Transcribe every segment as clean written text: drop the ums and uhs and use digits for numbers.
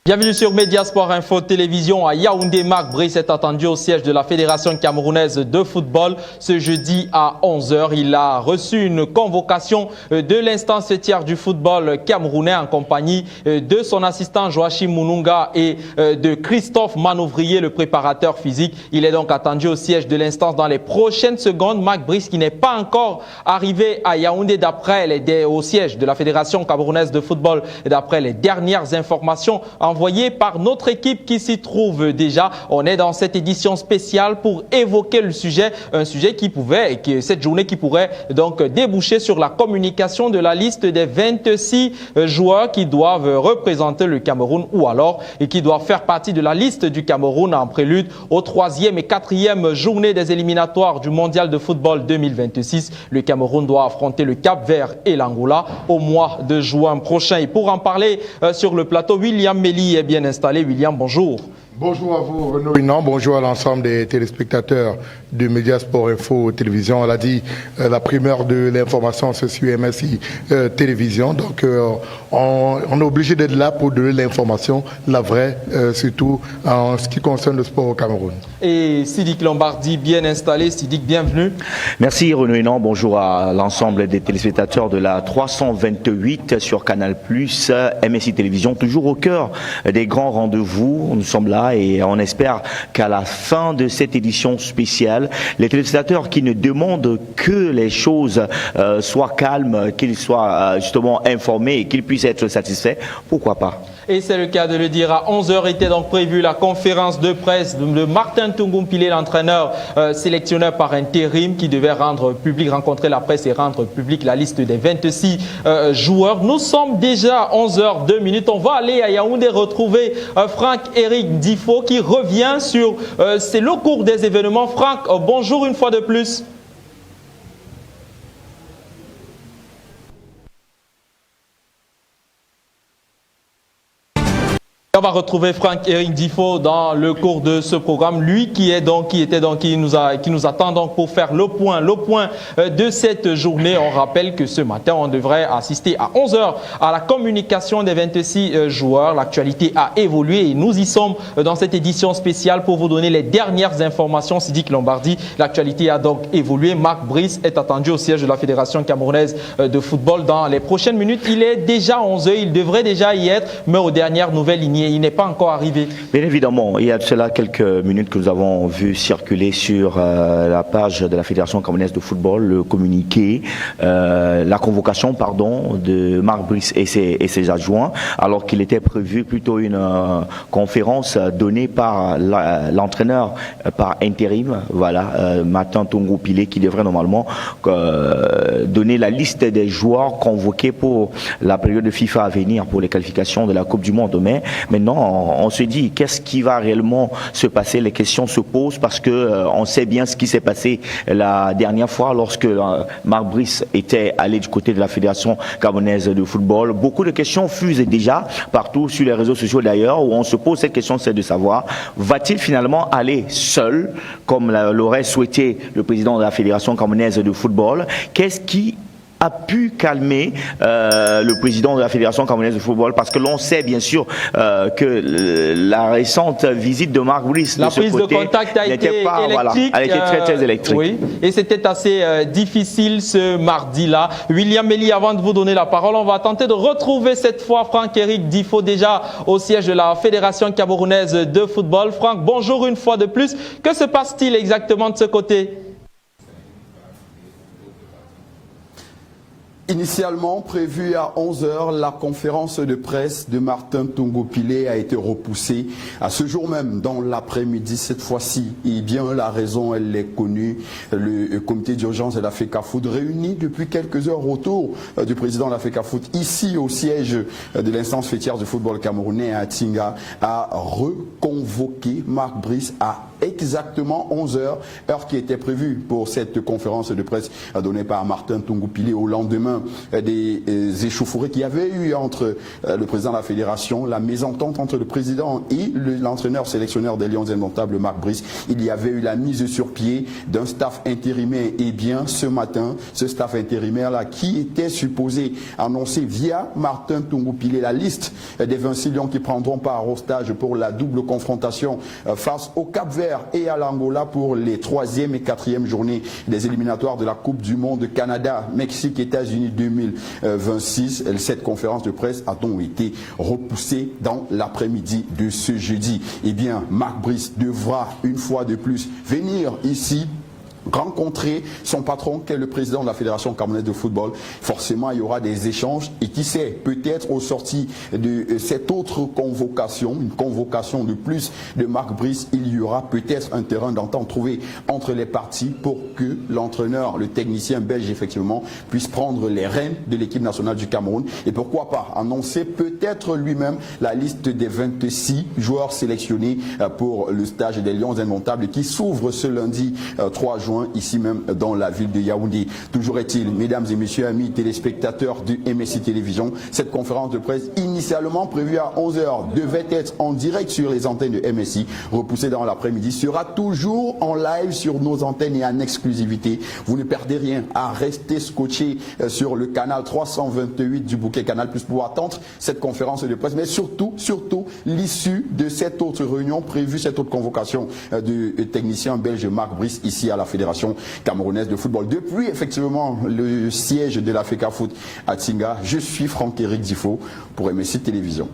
Bienvenue sur Mediasport Info Télévision à Yaoundé. Marc Brice est attendu au siège de la Fédération camerounaise de football ce jeudi à 11 h. Il a reçu une convocation de l'instance fêtière du football camerounais en compagnie de son assistant Joachim Moununga et de Christophe Manouvrier, le préparateur physique. Il est donc attendu au siège de l'instance dans les prochaines secondes. Marc Brice qui n'est pas encore arrivé à Yaoundé au siège de la Fédération camerounaise de football d'après les dernières informations envoyé par notre équipe qui s'y trouve déjà. On est dans cette édition spéciale pour évoquer le sujet, un sujet cette journée qui pourrait donc déboucher sur la communication de la liste des 26 joueurs qui doivent représenter le Cameroun ou alors et qui doivent faire partie de la liste du Cameroun en prélude aux 3e et 4e journées des éliminatoires du Mondial de football 2026. Le Cameroun doit affronter le Cap-Vert et l'Angola au mois de juin prochain. Et pour en parler sur le plateau, William Melly est bien installé. William, bonjour. Bonjour à vous, Renaud. Bonjour à l'ensemble des téléspectateurs de Mediasport Info Télévision. On l'a dit, la primeur de l'information, c'est sur MSI Télévision. Donc, on est obligé d'être là pour donner l'information, la vraie, surtout en ce qui concerne le sport au Cameroun. Et Sidik Lombardi, bien installé. Sidik, bienvenue. Merci, Renaud. Bonjour à l'ensemble des téléspectateurs de la 328 sur Canal+, MSI Télévision, toujours au cœur des grands rendez-vous. Nous sommes là et on espère qu'à la fin de cette édition spéciale, les téléspectateurs qui ne demandent que les choses soient calmes, qu'ils soient justement informés et qu'ils puissent être satisfaits, pourquoi pas. Et c'est le cas de le dire. À 11 h était donc prévue la conférence de presse de Martin Tungumpile, l'entraîneur sélectionneur par intérim, qui devait rencontrer la presse et rendre public la liste des 26 joueurs. Nous sommes déjà à 11 h 2 minutes. On va aller à Yaoundé retrouver Franck-Éric Difo qui revient sur le cours des événements. Franck, bonjour une fois de plus. On va retrouver Franck-Éric Difo dans le cours de ce programme, lui qui nous attend donc pour faire le point de cette journée. On rappelle que ce matin, on devrait assister à 11 h à la communication des 26 joueurs. L'actualité a évolué et nous y sommes dans cette édition spéciale pour vous donner les dernières informations. Sidik Lombardi, l'actualité a donc évolué. Marc Brice est attendu au siège de la Fédération camerounaise de football dans les prochaines minutes. Il est déjà 11 h, il devrait déjà y être, mais aux dernières nouvelles, il n'est pas encore arrivé. Bien évidemment, il y a de cela quelques minutes que nous avons vu circuler sur la page de la Fédération camerounaise de football, le communiqué, la convocation de Marc Brice et ses adjoints, alors qu'il était prévu plutôt une conférence donnée par l'entraîneur par intérim, Martin Tungumpile, qui devrait normalement donner la liste des joueurs convoqués pour la période de FIFA à venir pour les qualifications de la Coupe du Monde. Mais maintenant, on se dit, qu'est-ce qui va réellement se passer? Les questions se posent parce que on sait bien ce qui s'est passé la dernière fois lorsque Marc Brice était allé du côté de la Fédération camerounaise de football. Beaucoup de questions fusent déjà partout sur les réseaux sociaux d'ailleurs, où on se pose cette question, c'est de savoir, va-t-il finalement aller seul, comme l'aurait souhaité le président de la Fédération camerounaise de football? Qu'est-ce qui a pu calmer le président de la Fédération camerounaise de football, parce que l'on sait bien sûr que la récente visite de Marc Brice la prise de contact a été électrique, elle était très électrique. Oui, et c'était assez difficile ce mardi-là. William Melly, avant de vous donner la parole, on va tenter de retrouver cette fois Franck-Éric Difo déjà au siège de la Fédération camerounaise de football. Franck, bonjour une fois de plus. Que se passe-t-il exactement de ce côté ? Initialement prévue à 11 h, la conférence de presse de Martin Tungumpile a été repoussée à ce jour même, dans l'après-midi cette fois-ci. Et bien la raison, elle est connue. Le comité d'urgence de la FECAFOOT, réuni depuis quelques heures autour du président de la FECAFOOT, ici au siège de l'instance fêtière du football camerounais à Tinga, a reconvoqué Marc Brice à exactement 11h, heure qui était prévue pour cette conférence de presse donnée par Martin Tungu-Pillé au lendemain des échauffourées qu'il y avait eu entre le président de la fédération, la mésentente entre le président et l'entraîneur sélectionneur des Lions indomptables, Marc Brice. Il y avait eu la mise sur pied d'un staff intérimaire. Et bien, ce matin, ce staff intérimaire-là, qui était supposé annoncer via Martin Tungu-Pillé la liste des 26 Lions qui prendront part au stage pour la double confrontation face au Cap-Vert et à l'Angola pour les 3e et 4e journées des éliminatoires de la Coupe du Monde Canada, Mexique, États-Unis 2026. Cette conférence de presse a donc été repoussée dans l'après-midi de ce jeudi. Eh bien, Marc Brice devra une fois de plus venir ici rencontrer son patron qui est le président de la Fédération camerounaise de football. Forcément, il y aura des échanges et qui sait, peut-être au sorti de cette autre convocation, une convocation de plus de Marc Brice, il y aura peut-être un terrain d'entente trouvé entre les parties pour que l'entraîneur, le technicien belge effectivement, puisse prendre les rênes de l'équipe nationale du Cameroun et pourquoi pas annoncer peut-être lui-même la liste des 26 joueurs sélectionnés pour le stage des Lions indomptables qui s'ouvre ce lundi 3 juin ici même dans la ville de Yaoundé. Toujours est-il, mesdames et messieurs, amis téléspectateurs de MSI Télévision, cette conférence de presse initialement prévue à 11h devait être en direct sur les antennes de MSI, repoussée dans l'après-midi, sera toujours en live sur nos antennes et en exclusivité. Vous ne perdez rien à rester scotché sur le canal 328 du bouquet Canal Plus pour attendre cette conférence de presse, mais surtout l'issue de cette autre réunion prévue, cette autre convocation du technicien belge Marc Brice ici à la Fédération camerounaise de football. Depuis effectivement le siège de la FECAFOOT à Tinga, je suis Franck-Éric Difo pour MSI Télévision.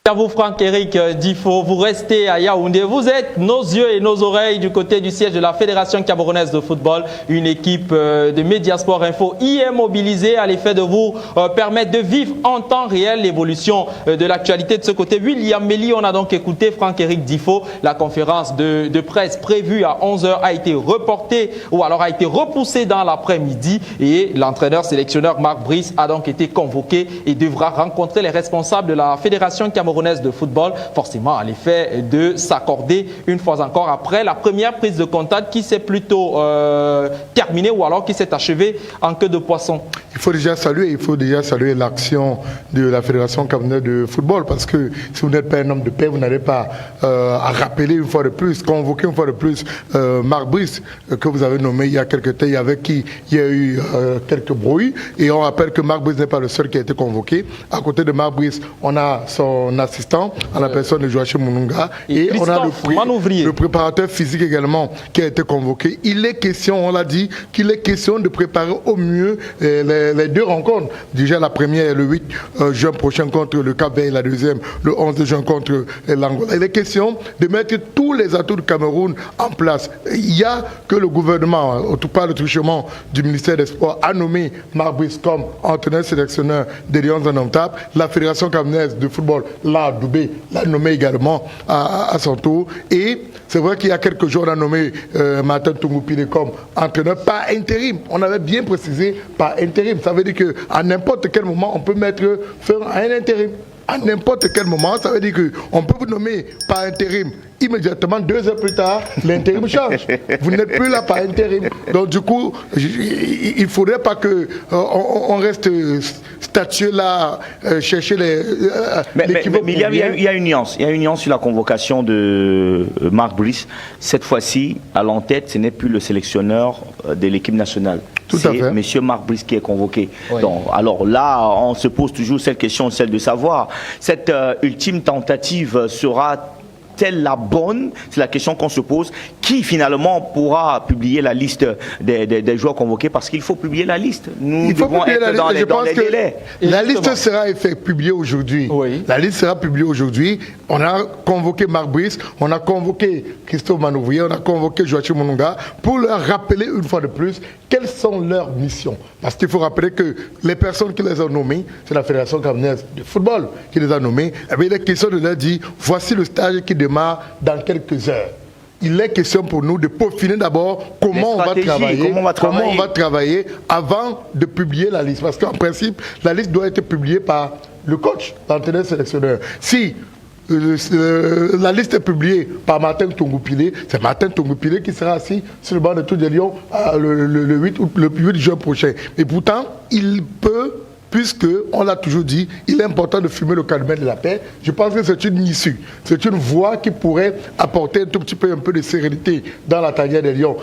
À vous Franck-Éric Difo, vous restez à Yaoundé, vous êtes nos yeux et nos oreilles du côté du siège de la Fédération camerounaise de football. Une équipe de Mediasport Info y est mobilisée à l'effet de vous permettre de vivre en temps réel l'évolution de l'actualité de ce côté. William Melly, on a donc écouté Franck-Éric Difo. La conférence de presse prévue à 11h a été reportée ou alors a été repoussée dans l'après-midi et l'entraîneur sélectionneur Marc Brice a donc été convoqué et devra rencontrer les responsables de la Fédération camerounaise de football, forcément à l'effet de s'accorder une fois encore après la première prise de contact qui s'est plutôt terminée ou alors qui s'est achevée en queue de poisson. Il faut déjà saluer l'action de la Fédération camerounaise de football parce que si vous n'êtes pas un homme de paix, vous n'allez pas à rappeler une fois de plus, convoquer une fois de plus Marc Brice que vous avez nommé il y a quelques temps, avec qui il y a eu quelques brouilles et on rappelle que Marc Brice n'est pas le seul qui a été convoqué. À côté de Marc Brice, on a son assistant à la personne de Joachim Mununga et on a le préparateur physique également qui a été convoqué. Il est question, on l'a dit, qu'il est question de préparer au mieux les deux rencontres. Déjà la première le 8 juin prochain contre le Cap-Vert et la deuxième le 11 juin contre l'Angola. Il est question de mettre tous les atouts du Cameroun en place. Il y a que le gouvernement, tout par le truchement du ministère des Sports, a nommé Marc Brice comme entraîneur sélectionneur des Lions indomptables. La Fédération camerounaise de football l'a nommé également à son tour. Et c'est vrai qu'il y a quelques jours, on a nommé Martin Tungu-Pillé comme entraîneur par intérim. On avait bien précisé par intérim. Ça veut dire qu'à n'importe quel moment, on peut mettre fin à un intérim. À n'importe quel moment, ça veut dire qu'on peut vous nommer par intérim. Immédiatement, 2 heures plus tard, l'intérim change. Vous n'êtes plus là par intérim. Donc du coup, il ne faudrait pas qu'on reste statué là, chercher l'équivoque. Mais il y a une nuance. Il y a une nuance sur la convocation de Marc Brice. Cette fois-ci, à l'en-tête, ce n'est plus le sélectionneur de l'équipe nationale. C'est M. Marc Brice qui est convoqué. Oui. Donc, alors là, on se pose toujours cette question, celle de savoir, cette ultime tentative sera-t-elle la bonne? C'est la question qu'on se pose. Qui finalement pourra publier la liste des joueurs convoqués? Parce qu'il faut publier la liste. Nous devons être dans les délais. La liste sera publiée aujourd'hui. Oui. La liste sera publiée aujourd'hui. On a convoqué Marc Brice, on a convoqué Christophe Manouvrier, on a convoqué Joachim Mununga pour leur rappeler une fois de plus quelles sont leurs missions. Parce qu'il faut rappeler que les personnes qui les ont nommées, c'est la Fédération camerounaise de football qui les a nommées. Et bien, il est question de leur dire, voici le stage qui démarre dans quelques heures. Il est question pour nous de peaufiner d'abord comment on va travailler avant de publier la liste. Parce qu'en principe, la liste doit être publiée par le coach, l'entraîneur sélectionneur. Si la liste est publiée par Martin Tongoupilé, c'est Martin Tongoupilé qui sera assis sur le banc de Tour de Lyon le 8 juin prochain. Et pourtant, il peut, puisque on l'a toujours dit, il est important de fumer le calumet de la paix. Je pense que c'est une issue, c'est une voie qui pourrait apporter un peu de sérénité dans la tanière des Lions.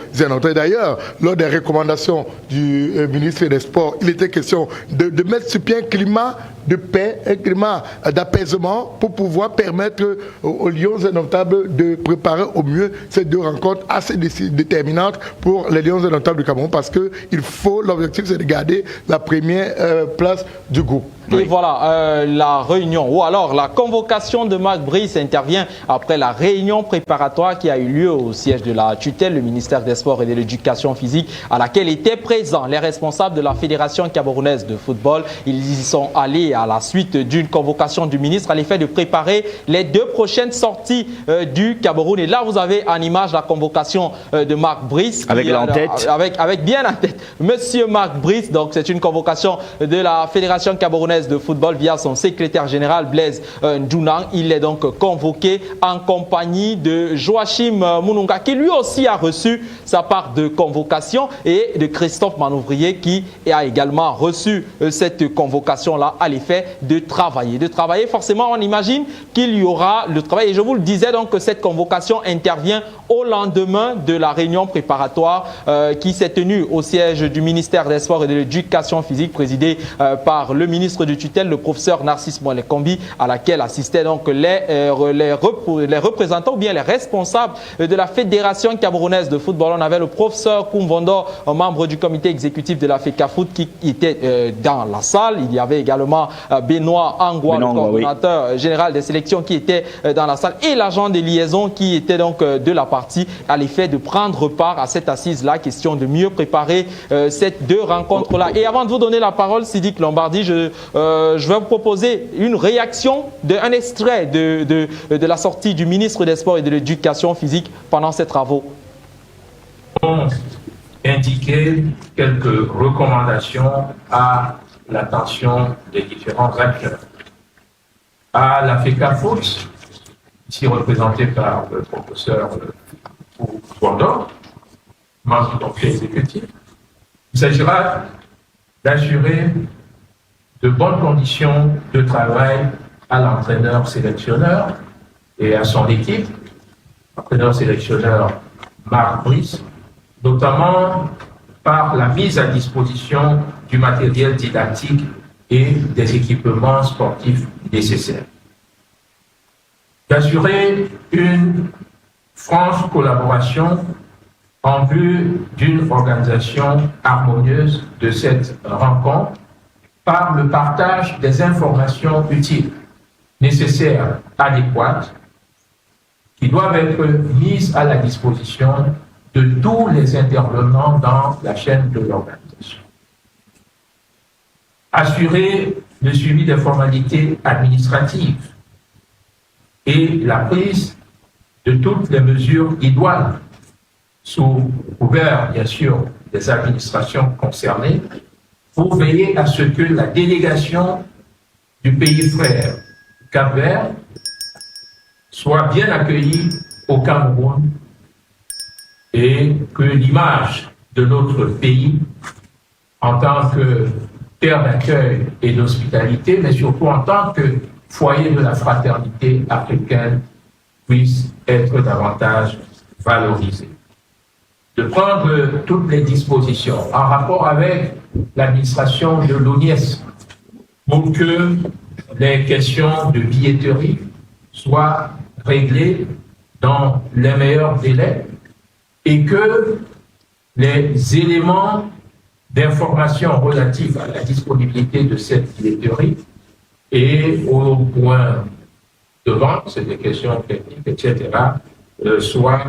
D'ailleurs, lors des recommandations du ministre des Sports, il était question de mettre sur pied un climat de paix, un climat d'apaisement pour pouvoir permettre aux Lions indomptables de préparer au mieux ces deux rencontres assez déterminantes pour les Lions indomptables du Cameroun, parce que l'objectif c'est de garder la première place du groupe. Et voilà, la réunion, ou alors la convocation de Marc Brice intervient après la réunion préparatoire qui a eu lieu au siège de la tutelle, le ministère des Sports et de l'Éducation physique, à laquelle étaient présents les responsables de la Fédération camerounaise de football. Ils y sont allés à la suite d'une convocation du ministre à l'effet de préparer les 2 prochaines sorties du Cameroun. Et là, vous avez en image la convocation de Marc Brice. Avec l'en-tête. Avec bien en tête. Monsieur Marc Brice, donc c'est une convocation de la Fédération camerounaise de football via son secrétaire général Blaise Ndjounang. Il est donc convoqué en compagnie de Joachim Moununga, qui lui aussi a reçu sa part de convocation, et de Christophe Manouvrier, qui a également reçu cette convocation-là à l'effet de travailler. Forcément, on imagine qu'il y aura le travail. Et je vous le disais donc que cette convocation intervient au lendemain de la réunion préparatoire qui s'est tenue au siège du ministère des Sports et de l'Éducation physique, présidée par le ministre de tutelle, le professeur Narcisse Molekombi, à laquelle assistaient donc les représentants ou bien les responsables de la Fédération camerounaise de football. On avait le professeur Koumvondo, membre du comité exécutif de la FECAFOOT, qui était dans la salle. Il y avait également Benoît Angwa, le coordonnateur général des sélections, qui était dans la salle, et l'agent de liaison qui était donc de la partie, à l'effet de prendre part à cette assise-là, question de mieux préparer ces 2 rencontres-là. Et avant de vous donner la parole, Sidique Lombardi, je vais vous proposer une réaction, un extrait de la sortie du ministre des Sports et de l'Éducation physique pendant ces travaux. Indiquer quelques recommandations à l'attention des différents acteurs. À la FECAFOOT, ici représenté par le professeur Bourdon, membre du conseil exécutif, il s'agira d'assurer de bonnes conditions de travail à l'entraîneur-sélectionneur et à son équipe, l'entraîneur-sélectionneur Marc Brice, notamment par la mise à disposition du matériel didactique et des équipements sportifs nécessaires. D'assurer une franche collaboration en vue d'une organisation harmonieuse de cette rencontre par le partage des informations utiles, nécessaires, adéquates, qui doivent être mises à la disposition de tous les intervenants dans la chaîne de l'organisation. Assurer le suivi des formalités administratives et la prise de toutes les mesures idoines sous couvert, bien sûr, des administrations concernées, pour veiller à ce que la délégation du pays frère Cap-Vert soit bien accueillie au Cameroun et que l'image de notre pays en tant que terre d'accueil et d'hospitalité, mais surtout en tant que foyer de la fraternité africaine, puisse être davantage valorisée. De prendre toutes les dispositions en rapport avec l'administration de l'ONIES pour que les questions de billetterie soient réglées dans les meilleurs délais et que les éléments d'information relatifs à la disponibilité de cette billetterie et au point de vente, c'est des questions techniques, etc., soient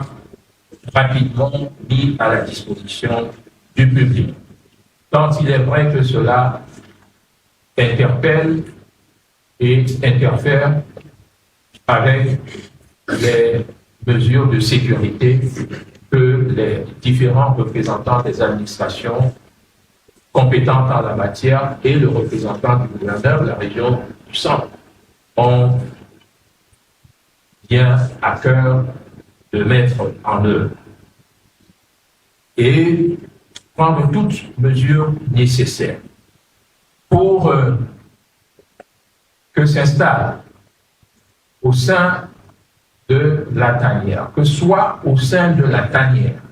rapidement mis à la disposition du public. Tant il est vrai que cela interpelle et interfère avec les mesures de sécurité que les différents représentants des administrations compétentes en la matière et le représentant du gouverneur de la région du centre ont bien à cœur de mettre en œuvre et prendre toutes mesures nécessaires pour que s'installe au sein de la tanière, que soit au sein de la tanière,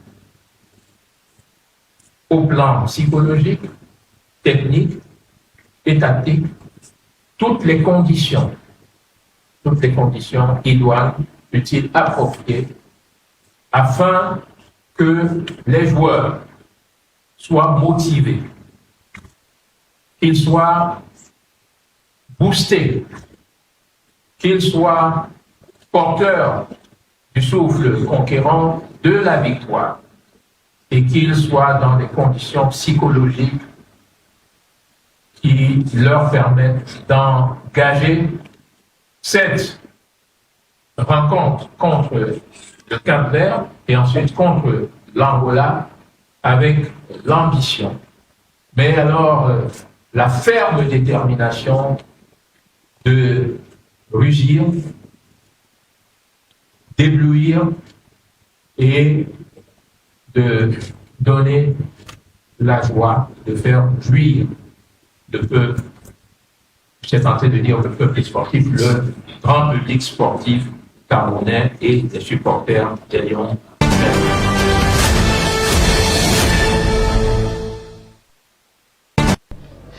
au plan psychologique, technique et tactique, toutes les conditions idoines, utiles, appropriées, afin que les joueurs soient motivés, qu'ils soient boostés, qu'ils soient porteurs du souffle conquérant de la victoire et qu'ils soient dans des conditions psychologiques qui leur permettent d'engager cette rencontre contre le Cap-Vert et ensuite contre l'Angola avec l'ambition, mais alors la ferme détermination de rugir, d'éblouir et de donner la joie, de faire jouir le peuple. J'ai tenté de dire le peuple sportif, le grand public sportif camerounais et les supporters des Lions.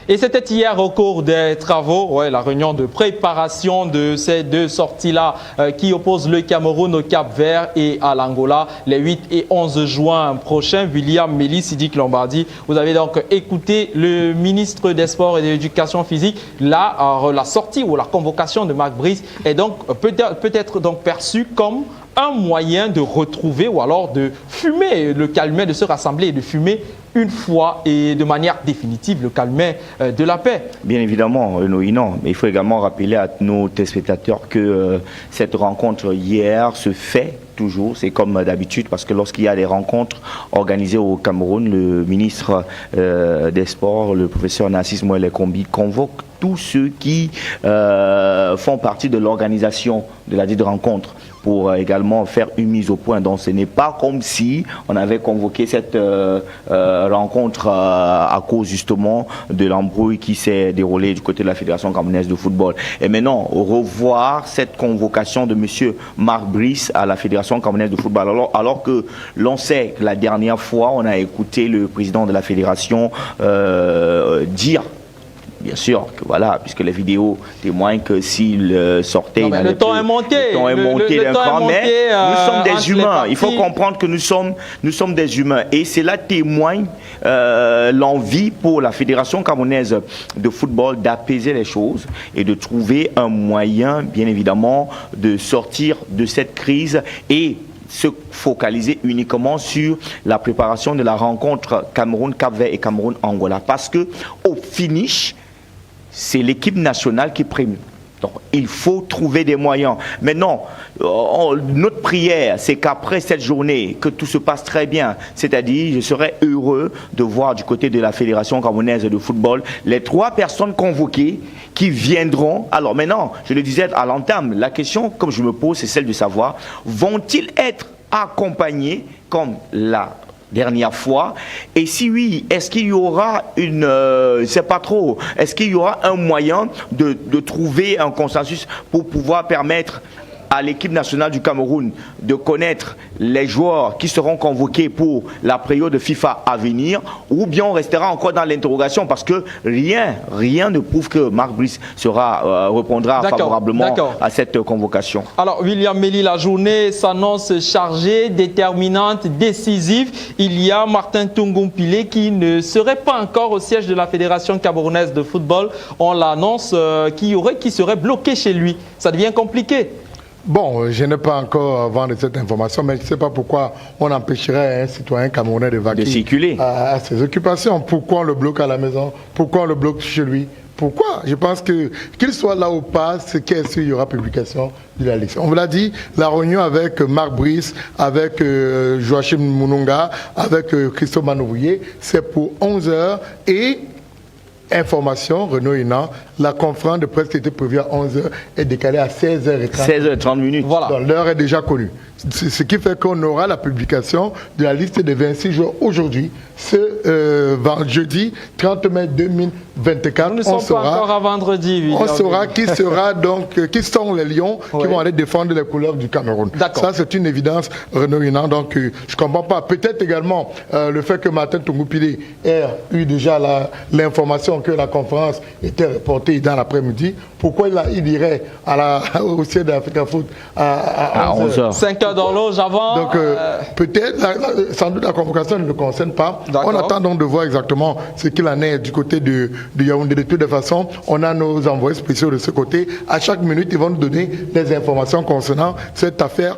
Et c'était hier au cours des travaux, la réunion de préparation de ces deux sorties-là qui opposent le Cameroun au Cap-Vert et à l'Angola les 8 et 11 juin prochains. William Mélis, Sidiki Lombardi, vous avez donc écouté le ministre des Sports et de l'Éducation physique. Là, la sortie ou la convocation de Marc Brice est donc peut-être donc perçue comme un moyen de retrouver ou alors de fumer le calumet, de se rassembler et de fumer une fois et de manière définitive le calumet de la paix. Bien évidemment, non, mais il faut également rappeler à nos téléspectateurs que cette rencontre hier se fait toujours, c'est comme d'habitude, parce que lorsqu'il y a des rencontres organisées au Cameroun, le ministre des Sports, le professeur Narcisse Moelle-Kombi, convoque tous ceux qui font partie de l'organisation de la dite rencontre pour également faire une mise au point. Donc ce n'est pas comme si on avait convoqué cette rencontre à cause justement de l'embrouille qui s'est déroulée du côté de la Fédération camerounaise de football. Et maintenant, revoir cette convocation de M. Marc Brice à la Fédération camerounaise de football. Alors que l'on sait que la dernière fois, on a écouté le président de la Fédération dire, bien sûr, que voilà, puisque les vidéos témoignent que s'il sortait... Non, le temps est monté. Le temps est monté d'un cran, mais nous sommes des humains. Il faut comprendre que nous sommes des humains. Et cela témoigne l'envie pour la Fédération camerounaise de football d'apaiser les choses et de trouver un moyen, bien évidemment, de sortir de cette crise et se focaliser uniquement sur la préparation de la rencontre Cameroun-Cap-Vert et Cameroun-Angola. Parce que au finish, c'est l'équipe nationale qui prime. Donc, il faut trouver des moyens. Maintenant, notre prière, c'est qu'après cette journée, que tout se passe très bien. C'est-à-dire, je serais heureux de voir du côté de la Fédération camerounaise de football les 3 personnes convoquées qui viendront. Alors maintenant, je le disais à l'entame, la question, comme je me pose, c'est celle de savoir, vont-ils être accompagnés comme la dernière fois, et si oui, est-ce qu'il y aura je sais pas trop, est-ce qu'il y aura un moyen de trouver un consensus pour pouvoir permettre à l'équipe nationale du Cameroun de connaître les joueurs qui seront convoqués pour la période de FIFA à venir, ou bien on restera encore dans l'interrogation parce que rien ne prouve que Marc Brice répondra favorablement à cette convocation. Alors William Mélis, la journée s'annonce chargée, déterminante, décisive. Il y a Martin Tungompilé qui ne serait pas encore au siège de la Fédération camerounaise de football. On l'annonce qui serait bloqué chez lui. Ça devient compliqué. Bon, je n'ai pas encore vent de cette information, mais je ne sais pas pourquoi on empêcherait un citoyen camerounais de vaquer circuler à ses occupations. Pourquoi on le bloque à la maison? Pourquoi on le bloque chez lui? Pourquoi? Je pense que qu'il soit là ou pas, c'est qu'il y aura publication de la liste. On vous l'a dit, la réunion avec Marc Brice, avec Joachim Mounonga, avec Christophe Manouvier, c'est pour 11h et information, Renaud Hénan, la conférence de presse qui était prévue à 11h est décalée à 16h30. 16h30 minutes. Voilà. Donc l'heure est déjà connue. Ce qui fait qu'on aura la publication de la liste des 26 joueurs aujourd'hui, ce jeudi 30 mai 2024. Nous ne sommes pas encore à vendredi. On saura qui sera donc, qui sont les Lions qui vont aller défendre les couleurs du Cameroun. Ça, c'est une évidence, Renaud Hénan. Donc, je ne comprends pas. Peut-être également le fait que Martin Tungoupilé ait eu déjà l'information que la conférence était reportée dans l'après-midi. Pourquoi il irait au siège d'Africa Foot à 11h 5 heures dans l'eau, avant. Donc, peut-être, sans doute, la convocation ne le concerne pas. On attend donc de voir exactement ce qu'il en est du côté de Yaoundé. De toute façon, on a nos envoyés spéciaux de ce côté. À chaque minute, ils vont nous donner des informations concernant cette affaire,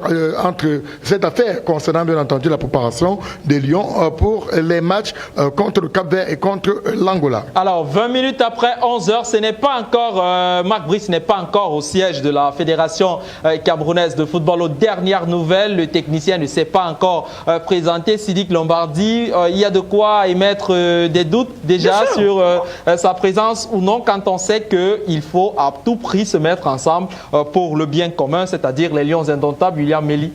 concernant bien entendu la préparation des Lions pour les matchs contre le Cap-Vert et contre l'Angola. Alors, 20 minutes après 11h, ce n'est pas encore, Marc Brice n'est pas encore au siège de la Fédération camerounaise de football. Aux dernières nouvelles, le technicien ne s'est pas encore présenté. Sidik Lombardi, il y a de quoi émettre des doutes déjà sur sa présence ou non, quand on sait qu'il faut à tout prix se mettre ensemble pour le bien commun, c'est-à-dire les Lions indomptables. William Méli.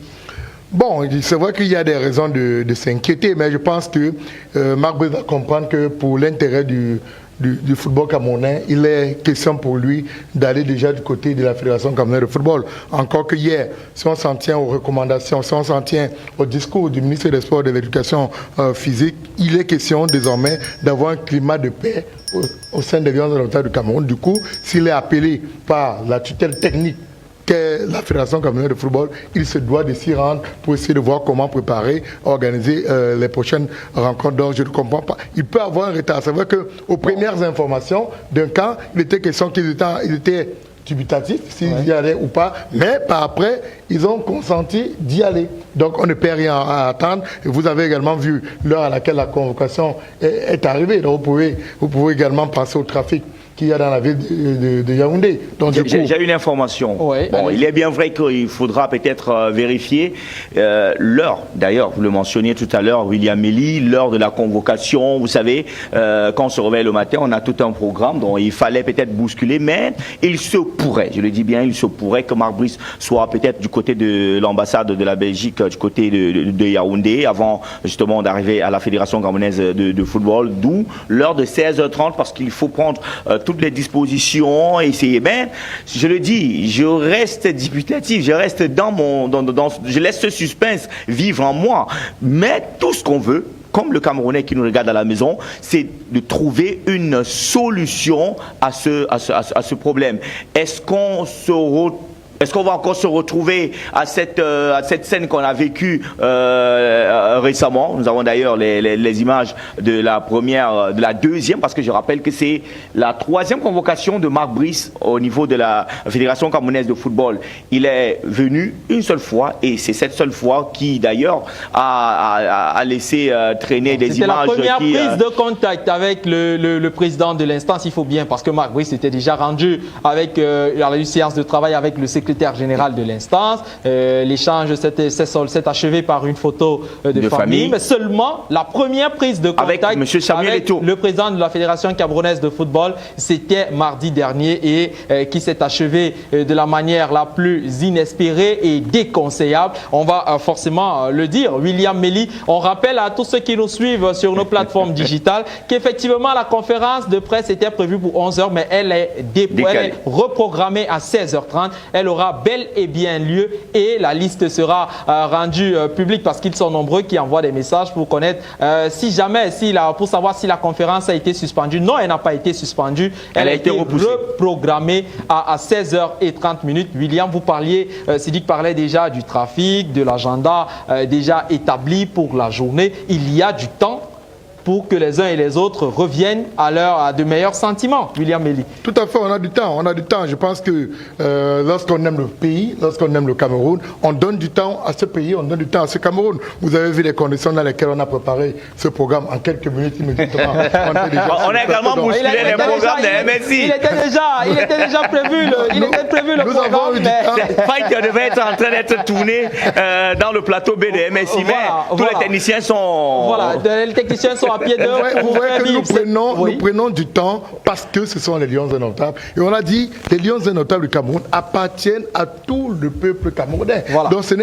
Bon, c'est vrai qu'il y a des raisons de s'inquiéter, mais je pense que Marc Brice va comprendre que pour l'intérêt du football camerounais, il est question pour lui d'aller déjà du côté de la Fédération camerounaise de football. Encore que hier, si on s'en tient aux recommandations, si on s'en tient au discours du ministre des Sports et de l'Éducation physique, il est question désormais d'avoir un climat de paix au sein des Lions indomptables du Cameroun. Du coup, s'il est appelé par la tutelle technique qu'est la Fédération camerounaise de football, il se doit de s'y rendre pour essayer de voir comment préparer, organiser les prochaines rencontres. Donc je ne comprends pas. Il peut avoir un retard. C'est vrai qu'aux premières informations d'un camp, il était question qu'ils étaient dubitatifs s'ils y allaient ou pas, mais par après, ils ont consenti d'y aller. Donc on ne peut rien à attendre. Et vous avez également vu l'heure à laquelle la convocation est arrivée. Donc vous pouvez également penser au trafic qu'il y a dans la ville de Yaoundé. J'ai une information. Ouais, bon, il est bien vrai qu'il faudra peut-être vérifier l'heure. D'ailleurs, vous le mentionniez tout à l'heure, William Méli, l'heure de la convocation. Vous savez, quand on se réveille le matin, on a tout un programme dont il fallait peut-être bousculer, mais il se pourrait, je le dis bien, il se pourrait que Marc Brice soit peut-être du côté de l'ambassade de la Belgique, du côté de Yaoundé, avant justement d'arriver à la Fédération camerounaise de football, d'où l'heure de 16h30, parce qu'il faut prendre toutes les dispositions, essayer. Ben, je le dis, je reste dubitatif, je reste je laisse ce suspense vivre en moi. Mais tout ce qu'on veut, comme le Camerounais qui nous regarde à la maison, c'est de trouver une solution à ce problème. Est-ce qu'on va encore se retrouver à cette scène qu'on a vécue récemment? Nous avons d'ailleurs les images de la deuxième, parce que je rappelle que c'est la troisième convocation de Marc Brice au niveau de la Fédération camerounaise de football. Il est venu une seule fois, et c'est cette seule fois qui d'ailleurs a laissé traîner des images. C'était la première prise de contact avec le président de l'instance, il faut bien, parce que Marc Brice était déjà rendu avec la séance de travail avec le secrétaire général de l'instance. L'échange s'est achevé par une photo de famille, mais seulement la première prise de contact avec le président de la Fédération camerounaise de football, c'était mardi dernier, et qui s'est achevé de la manière la plus inespérée et déconseillable. On va forcément le dire. William Méli, on rappelle à tous ceux qui nous suivent sur nos plateformes digitales qu'effectivement la conférence de presse était prévue pour 11h, mais elle est reprogrammée à 16h30. Elle aura bel et bien lieu, et la liste sera rendue publique, parce qu'ils sont nombreux qui envoient des messages pour connaître pour savoir si la conférence a été suspendue. Non, elle n'a pas été suspendue. Elle a été reprogrammée à 16h30. William, vous parliez, Sidik parlait déjà du trafic, de l'agenda déjà établi pour la journée. Il y a du temps pour que les uns et les autres reviennent à de meilleurs sentiments. William Méli. Tout à fait, on a du temps. Je pense que lorsqu'on aime le pays, lorsqu'on aime le Cameroun, on donne du temps à ce pays, on donne du temps à ce Cameroun. Vous avez vu les conditions dans lesquelles on a préparé ce programme en quelques minutes immédiatement. On a également bousculé les programmes de MSI. Il était déjà prévu le programme. Fight devait être en train d'être tourné dans le plateau B de MSI, mais tous les techniciens sont... Voilà, les techniciens sont papier d'heure. Vous voyez que nous prenons du temps parce que ce sont les Lions indomptables. Et on a dit, les Lions indomptables du Cameroun appartiennent à tout le peuple camerounais. Voilà. Donc ce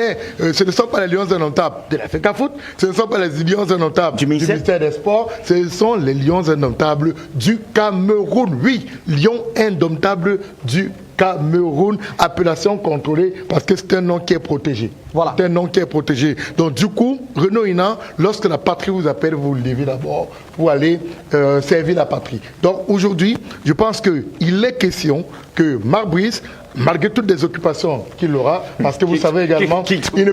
ne sont pas les Lions indomptables de la FECAFOOT, ce ne sont pas les Lions indomptables du ministère des Sports, ce sont les Lions indomptables du Cameroun. Oui, Lions indomptables du Cameroun, appellation contrôlée parce que c'est un nom qui est protégé. Voilà. C'est un nom qui est protégé. Donc du coup, Renaud Inan, lorsque la patrie vous appelle, vous le levez d'abord pour aller servir la patrie. Donc aujourd'hui, je pense qu'il est question que Marc Brice, malgré toutes les occupations qu'il aura, parce que vous savez également, il ne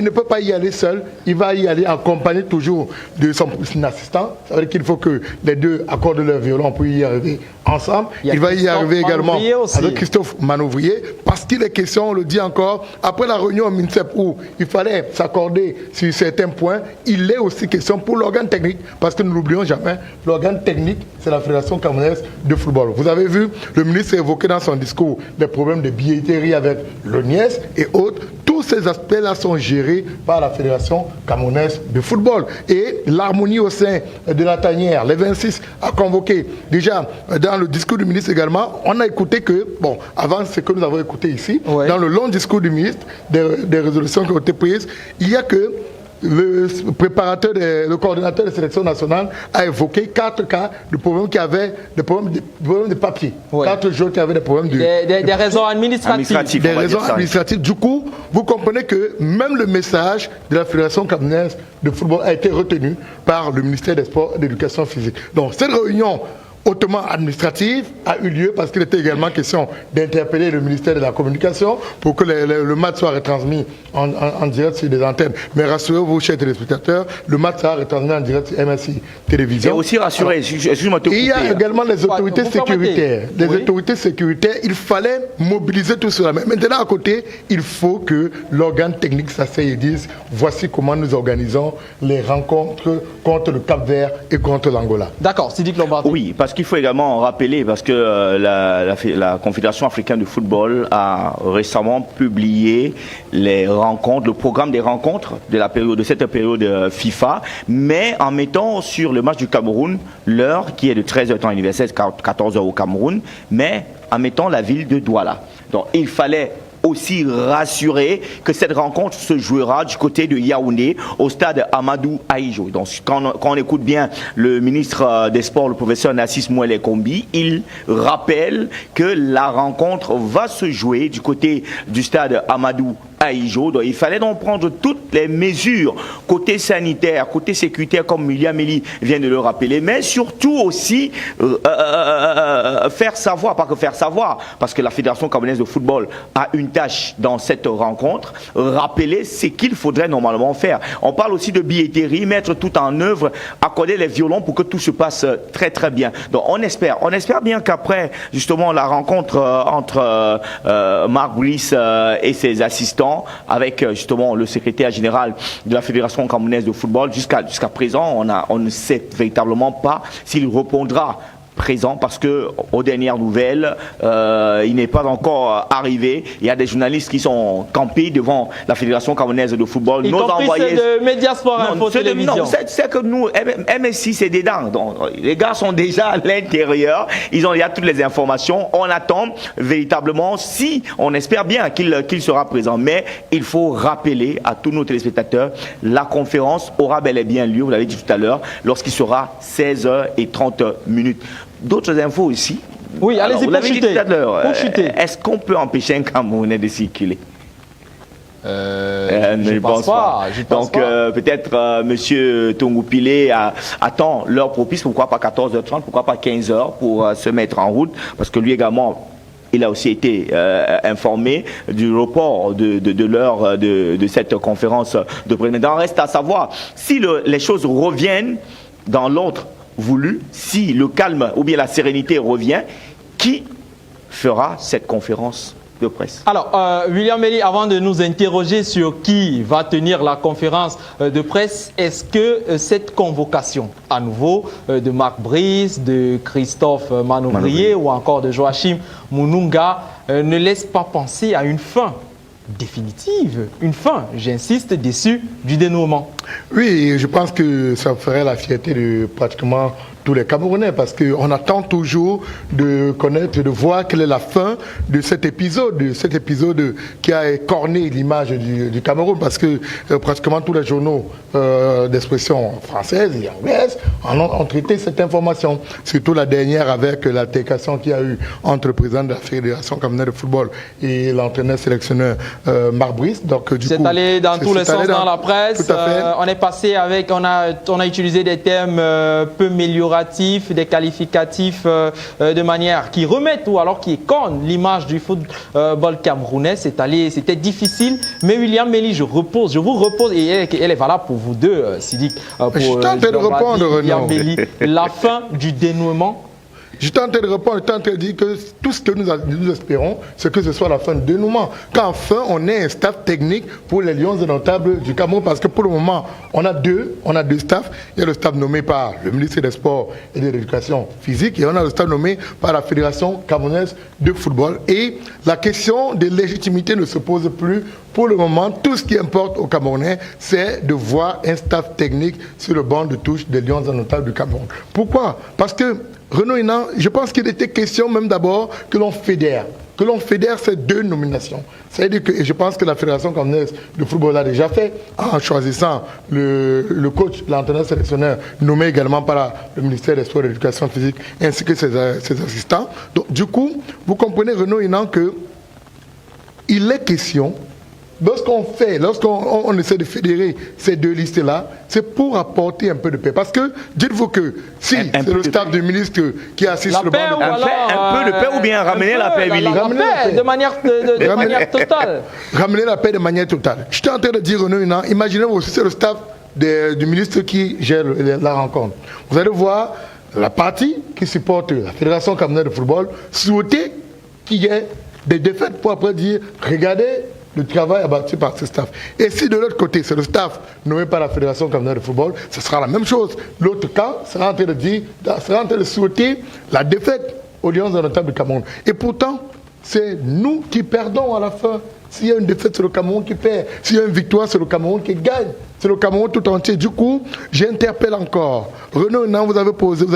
peut pas y aller seul, il va y aller accompagné toujours de son assistant. Ça veut dire qu'il faut que les deux accordent leur violon pour y arriver ensemble. Il va y arriver également avec Christophe Manouvrier, parce qu'il est question, on le dit encore, après la réunion au MINCEP où il fallait s'accorder sur certains points, il est aussi question pour l'organe technique, parce que nous n'oublions jamais, l'organe technique, c'est la Fédération camerounaise de football. Vous avez vu, le ministre a évoqué dans son discours les problèmes de billetterie avec l'ONIES et autres. Tous ces aspects-là sont gérés par la Fédération camerounaise de football. Et l'harmonie au sein de la tanière, les 26 a convoqué. Déjà, dans le discours du ministre également, on a écouté que, bon, avant ce que nous avons écouté ici, dans le long discours du ministre, des résolutions qui ont été prises, il y a que le préparateur, le coordinateur de sélection nationale a évoqué 4 cas de problèmes qui avaient des problèmes de papier. 4 jours qui avaient des problèmes des raisons administratives. Des raisons administratives. Du coup, vous comprenez que même le message de la Fédération camerounaise de football a été retenu par le ministère des Sports et de l'Éducation physique. Donc cette réunion hautement administrative a eu lieu parce qu'il était également question d'interpeller le ministère de la Communication pour que le match soit retransmis en direct sur des antennes. Mais rassurez-vous, chers téléspectateurs, le match sera retransmis en direct sur MSI Télévision. Et aussi rassurez, excuse-moi de te couper. Il y a également les autorités sécuritaires. Les autorités sécuritaires, il fallait mobiliser tout cela. Mais maintenant, à côté, il faut que l'organe technique s'asseye et dise voici comment nous organisons les rencontres contre le Cap-Vert et contre l'Angola. D'accord, Sidique Lombardi. Oui, parce qu'il faut également rappeler, parce que la Confédération africaine de football a récemment publié les rencontres, le programme des rencontres de cette période FIFA, mais en mettant sur le match du Cameroun l'heure qui est de 13h temps universel, 14h au Cameroun, mais en mettant la ville de Douala. Donc il fallait aussi rassurer que cette rencontre se jouera du côté de Yaoundé au stade Amadou Ahidjo. Donc quand on écoute bien le ministre des Sports, le professeur Nassis Mouelé Kombi, il rappelle que la rencontre va se jouer du côté du stade Amadou Ahidjo. Donc il fallait donc prendre toutes les mesures côté sanitaire, côté sécuritaire, comme William Eli vient de le rappeler, mais surtout aussi faire savoir, pas que faire savoir, parce que la Fédération camerounaise de football a une tâche dans cette rencontre, rappeler ce qu'il faudrait normalement faire. On parle aussi de billetterie, mettre tout en œuvre, accorder les violons pour que tout se passe très très bien. Donc on espère bien qu'après justement la rencontre entre Marc Brice et ses assistants, avec justement le secrétaire général de la Fédération camerounaise de football, jusqu'à présent on ne sait véritablement pas s'il répondra présent, parce que aux dernières nouvelles, il n'est pas encore arrivé. Il y a des journalistes qui sont campés devant la Fédération camerounaise de football. Nos envoyés de Mediasport Info Télévision. Non, c'est que nous, MSI, c'est dedans. Donc, les gars sont déjà à l'intérieur. Il y a toutes les informations. On attend véritablement, si on espère bien qu'il sera présent. Mais il faut rappeler à tous nos téléspectateurs, la conférence aura bel et bien lieu, vous l'avez dit tout à l'heure, lorsqu'il sera 16h30. D'autres infos aussi. Oui, allez-y, pour chuter. Est-ce qu'on peut empêcher un Camerounais de circuler? Je pense pas. Donc peut-être Monsieur Tongoupilé attend l'heure propice, pourquoi pas 14h30, pourquoi pas 15h pour se mettre en route, parce que lui également, il a aussi été informé du report de l'heure de cette conférence de presse. Maintenant, reste à savoir si les choses reviennent dans l'autre voulu, si le calme ou bien la sérénité revient, qui fera cette conférence de presse? Alors, William Eli, avant de nous interroger sur qui va tenir la conférence de presse, est-ce que cette convocation, à nouveau, de Marc Brice, de Christophe Manouvrier ou encore de Joachim Moununga, ne laisse pas penser à une fin définitive, une fin, j'insiste, déçue du dénouement. Oui, je pense que ça ferait la fierté de pratiquement tous les Camerounais parce qu'on attend toujours de connaître, de voir quelle est la fin de cet épisode qui a écorné l'image du Cameroun parce que pratiquement tous les journaux d'expression française et anglaise ont traité cette information, surtout la dernière avec l'altercation qu'il y a eu entre le président de la Fédération camerounaise de football et l'entraîneur sélectionneur Marc Brice. Donc c'est allé dans tous les sens dans la presse. On est passé avec, on a utilisé des termes peu amélioratifs, des qualificatifs de manière qui remettent ou alors qui écornent l'image du football camerounais. C'était difficile. Mais William Méli, je vous repose, et elle est valable pour vous deux, Sidik. Je tente de répondre, William Méli, la fin du dénouement. Je tente de répondre, je tente de dire que tout ce que nous espérons, c'est que ce soit la fin du dénouement. Qu'enfin, on ait un staff technique pour les Lions indomptables du Cameroun. Parce que pour le moment, on a deux staffs. Il y a le staff nommé par le ministre des Sports et de l'Éducation physique. Et on a le staff nommé par la Fédération camerounaise de football. Et la question de légitimité ne se pose plus. Pour le moment, tout ce qui importe aux Camerounais, c'est de voir un staff technique sur le banc de touche des Lions indomptables du Cameroun. Pourquoi? Parce que Renaud Hénan, je pense qu'il était question même d'abord que l'on fédère ces deux nominations. C'est-à-dire que, et je pense que la Fédération camerounaise de football l'a déjà fait en choisissant le coach, l'entraîneur sélectionneur nommé également par le ministère des Sports et de l'Éducation physique ainsi que ses assistants. Donc du coup, vous comprenez Renaud Hénan qu'il est question, lorsqu'on essaie de fédérer ces deux listes-là, c'est pour apporter un peu de paix. Parce que, dites-vous que si c'est le staff du ministre qui assiste sur le banc de touche, un peu de paix ou bien ramener la paix, Willy? Ramener la paix de manière totale. Ramener la paix de manière totale. Je suis en train de dire, Renaud Hénan, imaginez-vous aussi, c'est le staff du ministre qui gère la rencontre. Vous allez voir la partie qui supporte la Fédération camerounaise de football souhaiter qu'il y ait des défaites pour après dire, regardez, le travail abattu par ce staff. Et si de l'autre côté, c'est le staff nommé par la Fédération camerounaise de football, ce sera la même chose. L'autre camp sera en train de souhaiter la défaite aux Lions indomptables du Cameroun. Et pourtant, c'est nous qui perdons à la fin. S'il y a une défaite, c'est le Cameroun qui perd. S'il y a une victoire, c'est le Cameroun qui gagne. C'est le Cameroun tout entier. Du coup, j'interpelle encore. Renaud Hénan, vous avez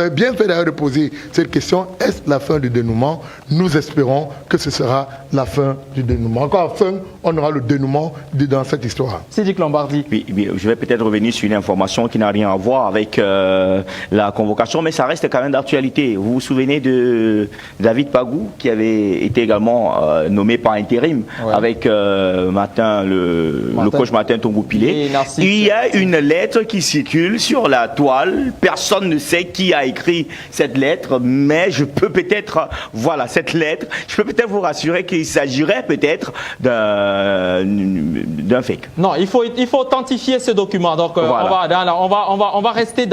bien fait d'ailleurs de poser cette question. Est-ce la fin du dénouement? Nous espérons que ce sera la fin du dénouement. Encore enfin, on aura le dénouement dans cette histoire. Sidik Lombardi. Oui, je vais peut-être revenir sur une information qui n'a rien à voir avec la convocation, mais ça reste quand même d'actualité. Vous vous souvenez de David Pagou, qui avait été également nommé par intérim avec le coach Martin Tongo-Pilé. Il y a une lettre qui circule sur la toile. Personne ne sait qui a écrit cette lettre, mais je peux peut-être, voilà, cette lettre, je peux peut-être vous rassurer qu'il s'agirait peut-être d'un fake. Non, il faut authentifier ce document. Donc, voilà. on va rester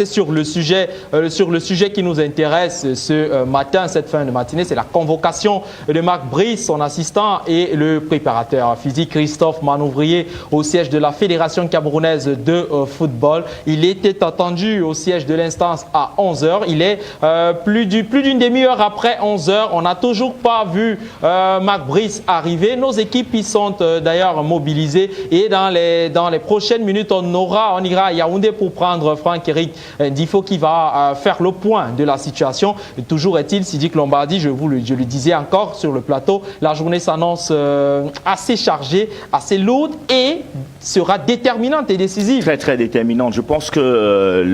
sur le sujet qui nous intéresse ce matin, cette fin de matinée. C'est la convocation de Marc Brice, son assistant, et le préparateur physique Christophe Manouvrier au siège de la Fédération camerounaise de football. Il était attendu au siège de l'instance à 11h. Il est plus d'une demi-heure après 11h. On n'a toujours pas vu Marc Brice arriver. Nos équipes y sont d'ailleurs mobilisées et dans les prochaines minutes, on ira à Yaoundé pour prendre Franck-Éric Ndifo qui va faire le point de la situation. Et toujours est-il, Sidik Lombardi, je le disais encore sur le plateau, la journée s'annonce assez chargée, assez lourde et sera déterminante et décisive. Très très déterminante. Je pense que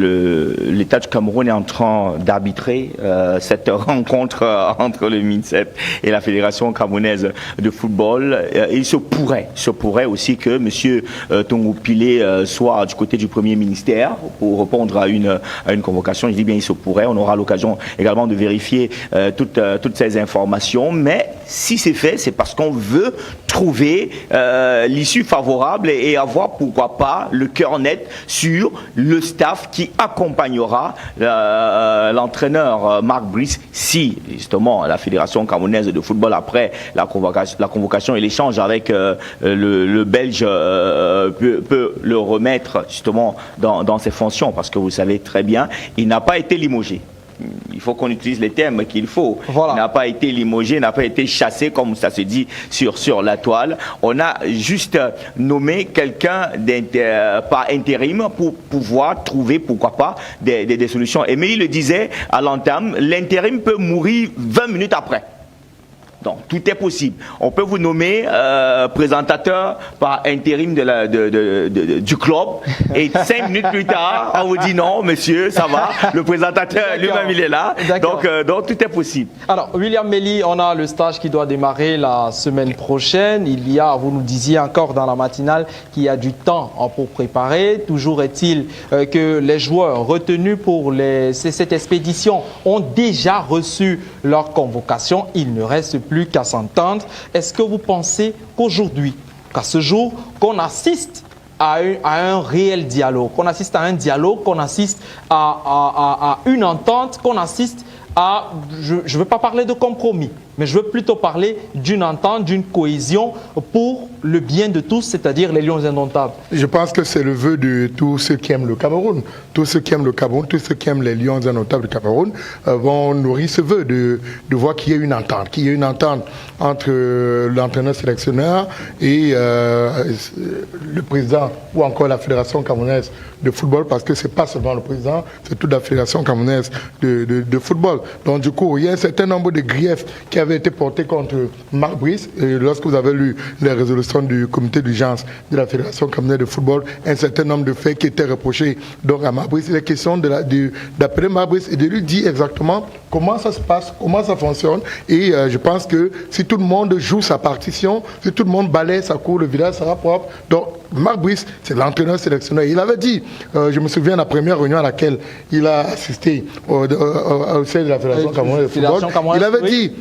l'État du Cameroun est en train d'arbitrer cette rencontre entre le MINSEP et la Fédération camerounaise de football. Il se pourrait aussi que M. Tongo-Pilé soit du côté du Premier ministère pour répondre à une convocation. Je dis bien il se pourrait. On aura l'occasion également de vérifier toutes ces informations. Mais si c'est fait, c'est parce qu'on veut trouver l'issue favorable et avoir, pourquoi pas, le cœur net sur le staff qui accompagnera l'entraîneur Marc Brice si, justement, la Fédération camerounaise de football, après la convocation et l'échange avec le Belge, peut le remettre, justement, dans ses fonctions. Parce que vous savez très bien, il n'a pas été limogé. il faut qu'on utilise les termes qu'il faut. Voilà. Il n'a pas été limogé, n'a pas été chassé, comme ça se dit sur la toile. On a juste nommé quelqu'un par intérim pour pouvoir trouver, pourquoi pas, des solutions. Et mais il le disait à l'entame, l'intérim peut mourir 20 minutes après. Donc, tout est possible. On peut vous nommer présentateur par intérim du club et 5 minutes plus tard, on vous dit non, monsieur, ça va. Le présentateur lui-même, il est là. Donc, tout est possible. Alors, William Meli, on a le stage qui doit démarrer la semaine prochaine. Il y a, vous nous disiez encore dans la matinale, qu'il y a du temps pour préparer. Toujours est-il que les joueurs retenus pour cette expédition ont déjà reçu leur convocation. Il ne reste plus qu'à s'entendre. Est-ce que vous pensez qu'aujourd'hui, qu'à ce jour, qu'on assiste à un réel dialogue, qu'on assiste à un dialogue, qu'on assiste à une entente, qu'on assiste à, je ne veux pas parler de compromis, mais je veux plutôt parler d'une entente, d'une cohésion pour le bien de tous, c'est-à-dire les Lions indomptables? Je pense que c'est le vœu de tous ceux qui aiment le Cameroun. Tous ceux qui aiment le Cameroun, tous ceux qui aiment les Lions indomptables du Cameroun vont nourrir ce vœu de voir qu'il y ait une entente, entre l'entraîneur sélectionneur et le président ou encore la Fédération camerounaise de football, parce que ce n'est pas seulement le président, c'est toute la Fédération camerounaise de football. Donc du coup, il y a un certain nombre de griefs qui avaient été portés contre Marc Brice. Et lorsque vous avez lu les résolutions du comité d'urgence de la Fédération camerounaise de football, un certain nombre de faits qui étaient reprochés donc à Marc Brice. Il est question d'appeler Marc Brice et de lui dire exactement comment ça se passe, comment ça fonctionne. Et je pense que si tout le monde joue sa partition, si tout le monde balaye sa cour, le village sera propre. Donc Marc Brice, c'est l'entraîneur sélectionneur. Il avait dit, je me souviens de la première réunion à laquelle il a assisté au sein de la Fédération camerounaise de football. Il avait dit,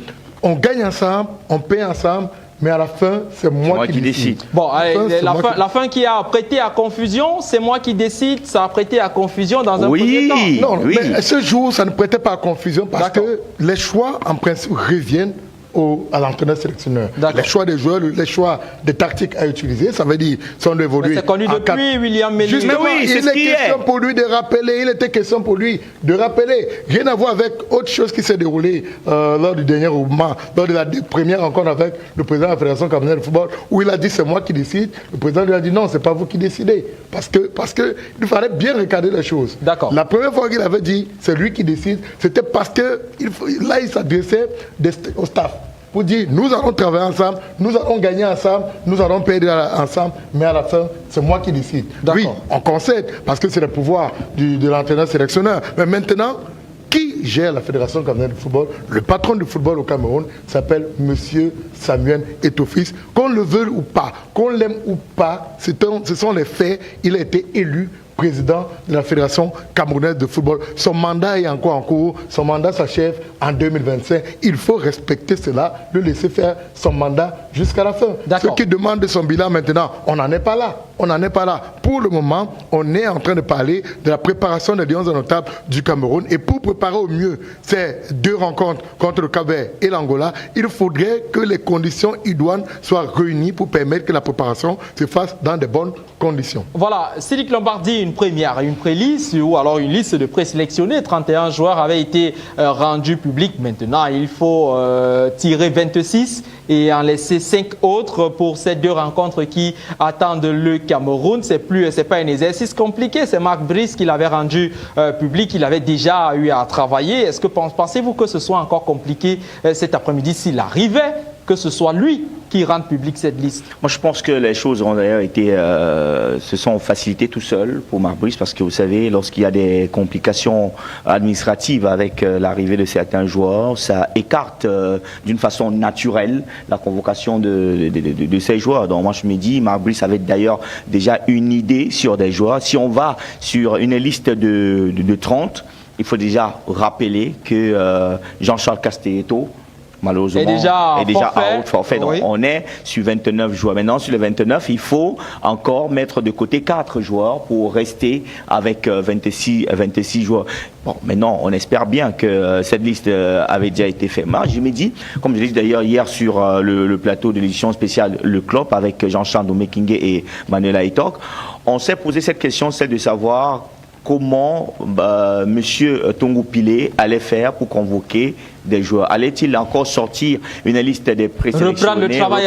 on gagne ensemble, on paye ensemble, mais à la fin, c'est moi qui décide. Bon, allez, la fin qui a prêté à confusion, c'est moi qui décide, ça a prêté à confusion dans un premier temps. Non, mais ce jour, ça ne prêtait pas à confusion parce que les choix, en principe, reviennent à l'entraîneur sélectionneur. Les choix des joueurs, les choix des tactiques à utiliser, ça veut dire sont évolués. C'est connu depuis William Meli. Justement, il était question pour lui de rappeler, il était question pour lui de rappeler. Rien à voir avec autre chose qui s'est déroulée lors du dernier mouvement, lors de la première rencontre avec le président de la Fédération camerounaise de football, où il a dit c'est moi qui décide. Le président lui a dit non, c'est pas vous qui décidez. Parce que il fallait bien regarder les choses. La première fois qu'il avait dit c'est lui qui décide, c'était parce que là il s'adressait au staff. Pour dire, nous allons travailler ensemble, nous allons gagner ensemble, nous allons perdre ensemble, mais à la fin, c'est moi qui décide. Oui, on concède, parce que c'est le pouvoir de l'entraîneur sélectionneur. Mais maintenant, qui gère la Fédération camerounaise de football? Le patron du football au Cameroun s'appelle M. Samuel Eto'o-Fils. Qu'on le veuille ou pas, qu'on l'aime ou pas, ce sont les faits. Il a été élu président de la Fédération camerounaise de football. Son mandat est encore en cours, son mandat s'achève en 2025. Il faut respecter cela, le laisser faire son mandat jusqu'à la fin. Ceux qui demandent de son bilan maintenant, on n'en est pas là. On n'en est pas là. Pour le moment, on est en train de parler de la préparation des Lions indomptables du Cameroun. Et pour préparer au mieux ces deux rencontres contre le Cap-Vert et l'Angola, il faudrait que les conditions idoines soient réunies pour permettre que la préparation se fasse dans de bonnes conditions. Voilà, Silic Lombardi, une première, une pré-liste ou alors une liste de présélectionnés. 31 joueurs avaient été rendus publics. Maintenant, il faut tirer 26 et en laisser 5 autres pour ces deux rencontres qui attendent le Cameroun. C'est pas un exercice compliqué. C'est Marc Brice qui l'avait rendu public. Il avait déjà eu à travailler. Est-ce que pensez-vous que ce soit encore compliqué cet après-midi s'il arrivait que ce soit lui qui rende public cette liste? Moi, je pense que les choses ont d'ailleurs été, se sont facilitées tout seul pour Marc Brice, parce que vous savez, lorsqu'il y a des complications administratives avec l'arrivée de certains joueurs, ça écarte d'une façon naturelle la convocation de ces joueurs. Donc moi, je me dis, Marc Brice avait d'ailleurs déjà une idée sur des joueurs. Si on va sur une liste de 30, il faut déjà rappeler que Jean-Charles Castelletto, malheureusement, est déjà out forfait. Donc, on est sur 29 joueurs. Maintenant, sur les 29, il faut encore mettre de côté 4 joueurs pour rester avec 26 joueurs. Bon, maintenant, on espère bien que cette liste avait déjà été faite. Moi, je me dis, comme je l'ai dit d'ailleurs hier sur le plateau de l'édition spéciale Le Club avec Jean-Charles Domekingue et Manuel Aitok, on s'est posé cette question, celle de savoir comment M. Tongo-Pilé allait faire pour convoquer des joueurs. Allait-il encore sortir une liste des présélectionnés, reprendre le travail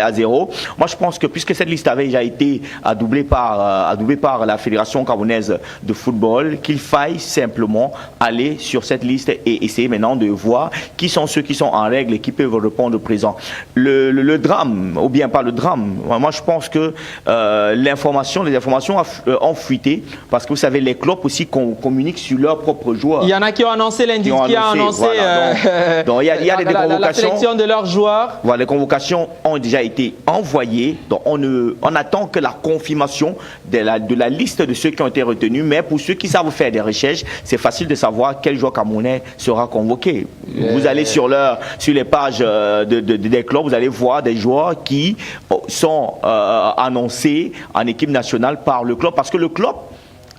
à zéro? Moi, je pense que puisque cette liste avait déjà été adoublée par la Fédération camerounaise de football, qu'il faille simplement aller sur cette liste et essayer maintenant de voir qui sont ceux qui sont en règle et qui peuvent répondre présent. Le drame, ou bien pas le drame, moi je pense que les informations ont fuité parce que vous savez, les clubs aussi communiquent sur leurs propres joueurs. Il y en a qui ont annoncé lundi, qui a annoncé donc il y a des convocations. La sélection de leurs joueurs. Voilà, les convocations ont déjà été envoyées. Donc on attend que la confirmation de la liste de ceux qui ont été retenus. Mais pour ceux qui savent faire des recherches, c'est facile de savoir quel joueur camerounais sera convoqué. Vous allez sur les pages des clubs, vous allez voir des joueurs qui sont annoncés en équipe nationale par le club. Parce que le club